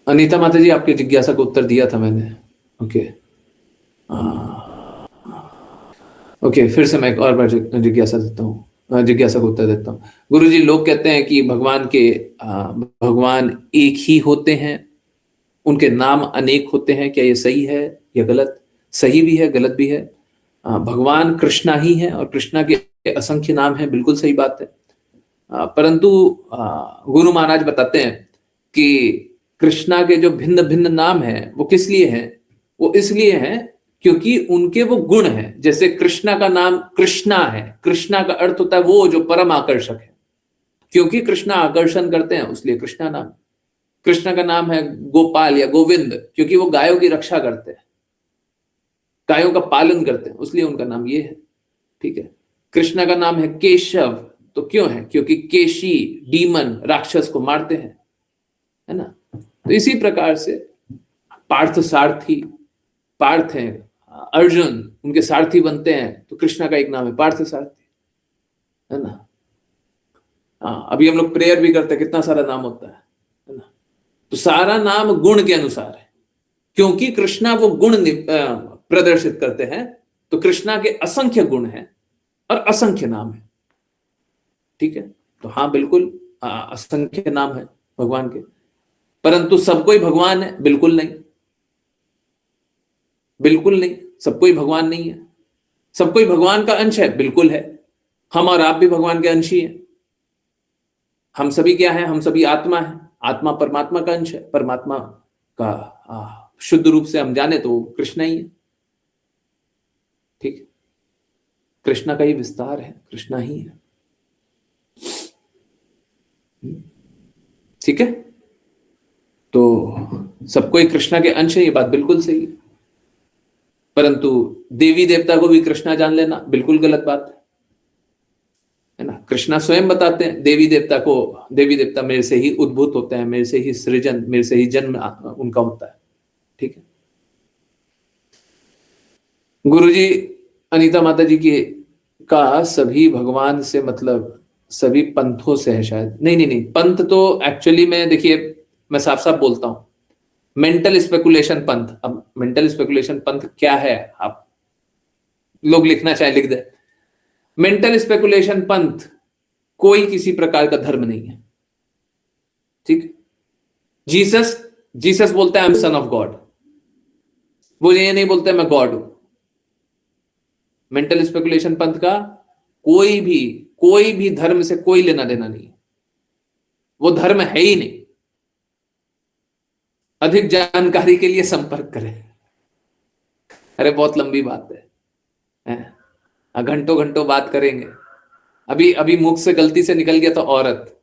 A: अनीता माता जी, आपके जिज्ञासा को उत्तर दिया था मैंने। ओके, ओके, फिर से मैं एक और बार जिज्ञासा देता हूँ। जिज्ञासा को उत्तर देता हूँ। गुरुजी, लोग कहते हैं कि भगवान एक ही होते हैं, उनके नाम अनेक होते हैं, क्या ये सही है या गलत? सही भी है, गलत भी है। भगवान कृष्णा ही है और कृष्णा के असंख्य नाम हैं, बिल्कुल सही बात है। परंतु गुरु महाराज बताते हैं कि कृष्णा के जो भिन्न भिन्न नाम हैं वो किस लिए हैं? वो इसलिए हैं क्योंकि उनके वो गुण हैं। जैसे कृष्णा का नाम कृष्णा है, कृष्णा का अर्थ होता है वो जो परम आकर्षक है। क्योंकि कृष्णा आकर्षण करते हैं उसलिए कृष्णा नाम। कृष्णा का नाम है गोपाल या गोविंद, क्योंकि वो गायों की रक्षा करते हैं, गायों का पालन करते हैं, उसलिए उनका नाम ये है। ठीक है। कृष्णा का नाम है केशव, तो क्यों है? क्योंकि केशी डीमन राक्षस को मारते हैं, है ना। तो इसी प्रकार से पार्थ सारथी, पार्थ है, अर्जुन उनके सारथी बनते हैं, तो कृष्णा का एक नाम है पार्थ सारथी, है ना। अभी हम लोग प्रेयर भी करते हैं, कितना सारा नाम होता है ना। तो सारा नाम गुण के अनुसार है, क्योंकि कृष्णा वो गुण प्रदर्शित करते हैं, तो कृष्णा के असंख्य गुण हैं और असंख्य नाम है। ठीक है। तो हाँ, बिल्कुल असंख्य नाम है भगवान के, परंतु सब कोई भगवान है? बिल्कुल नहीं, बिल्कुल नहीं, सब कोई भगवान नहीं है। सब कोई भगवान का अंश है? बिल्कुल है। हम और आप भी भगवान के अंश ही हैं। हम सभी क्या है? हम सभी आत्मा है। आत्मा परमात्मा का अंश है। परमात्मा का शुद्ध रूप से हम जाने तो कृष्णा ही है। ठीक है। कृष्णा का ही विस्तार है, कृष्णा ही है। ठीक है। तो सब कोई कृष्णा के अंश है, ये बात बिल्कुल सही है। परंतु देवी देवता को भी कृष्णा जान लेना बिल्कुल गलत बात है ना। कृष्णा स्वयं बताते हैं देवी देवता को, देवी देवता मेरे से ही उद्भूत होते हैं, मेरे से ही सृजन, मेरे से ही जन्म उनका होता है। ठीक है। गुरुजी, अनीता माता जी की का सभी भगवान से मतलब सभी पंथों से है शायद। नहीं नहीं नहीं, पंथ तो एक्चुअली में देखिए, मैं साफ साफ बोलता हूं, मेंटल स्पेकुलेशन पंथ। अब मेंटल स्पेकुलेशन पंथ क्या है, आप लोग लिखना चाहे लिख दे। मेंटल स्पेकुलेशन पंथ कोई किसी प्रकार का धर्म नहीं है। ठीक। जीसस जीसस बोलता है I am son of God, वो ये नहीं बोलता मैं गॉड हूं। मेंटल स्पेकुलेशन पंथ का कोई भी धर्म से कोई लेना देना नहीं, वो धर्म है ही नहीं। अधिक जानकारी के लिए संपर्क करें। अरे बहुत लंबी बात है, घंटों घंटों बात करेंगे। अभी मुख से गलती से निकल गया तो औरत,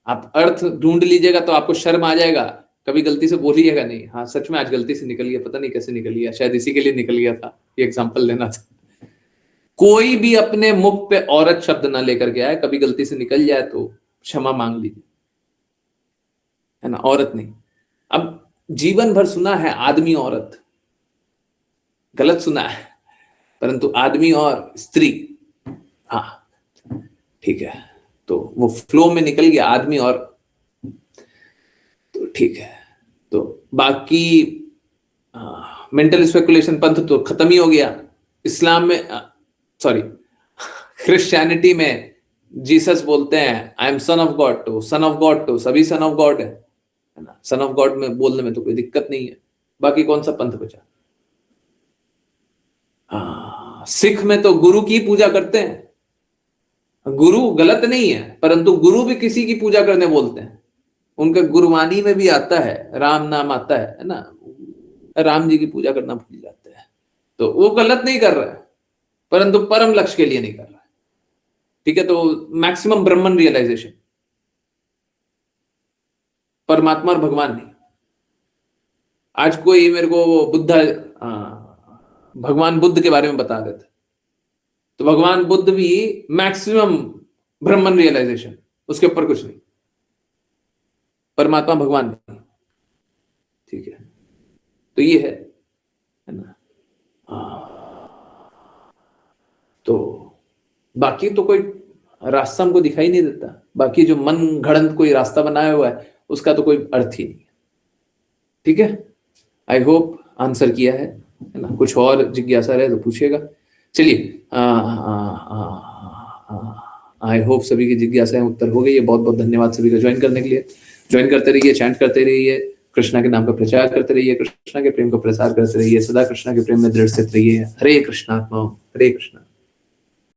A: आप अर्थ ढूंढ लीजिएगा तो आपको शर्म आ जाएगा, कभी गलती से बोलिएगा नहीं हाँ सच में आज गलती से निकल गया, पता नहीं कैसे निकल गया, शायद इसी के लिए निकल गया था, ये एग्जांपल लेना था। कोई भी अपने मुख पे औरत शब्द ना लेकर के आए, कभी गलती से निकल जाए तो क्षमा मांग लीजिए, है ना, औरत नहीं। अब जीवन भर सुना है आदमी औरत, गलत सुना है, परंतु आदमी और स्त्री, हाँ ठीक है, तो वो फ्लो में निकल गया आदमी और, तो ठीक है। तो बाकी मेंटल स्पेकुलेशन पंथ तो खत्म ही हो गया। इस्लाम में सॉरी क्रिश्चियनिटी में जीसस बोलते हैं I am son of God, तो सन ऑफ गॉड तो सभी सन ऑफ गॉड है ना, सन ऑफ गॉड में बोलने में तो कोई दिक्कत नहीं है। बाकी कौन सा पंथ बचा? सिख में तो गुरु की पूजा करते हैं, गुरु गलत नहीं है, परंतु गुरु भी किसी की पूजा करने बोलते हैं। उनका गुरुवाणी में भी आता है, राम नाम आता है ना, राम जी की पूजा करना भूल जाते हैं। तो वो गलत नहीं कर रहा है, परंतु परम लक्ष्य के लिए नहीं कर रहा है। ठीक है। तो मैक्सिमम ब्रह्मन रियलाइजेशन, परमात्मा और भगवान नहीं। आज कोई मेरे को भगवान बुद्ध के बारे में बता रहे थे, तो भगवान बुद्ध भी मैक्सिमम ब्रह्मन रियलाइजेशन, उसके ऊपर कुछ नहीं, परमात्मा भगवान नहीं। ठीक है। तो ये है ना। तो बाकी तो कोई रास्ता हमको दिखाई नहीं देता, बाकी जो मन घड़ंत कोई रास्ता बनाया हुआ है उसका तो कोई अर्थ ही नहीं है। ठीक है। आई होप आंसर किया है ना। कुछ और जिज्ञासा रहे तो पूछिएगा। चलिए आई होप सभी की जिज्ञासाएं उत्तर हो गई है। बहुत बहुत धन्यवाद सभी का ज्वाइन करने के लिए। ज्वाइन करते रहिए, चैंट करते रहिए, कृष्णा के नाम का प्रचार करते रहिए, कृष्णा के प्रेम का प्रसार करते रहिए, सदा कृष्णा के प्रेम में दृढ़ स्थित रहिए। हरे कृष्णात्मा, हरे कृष्णा।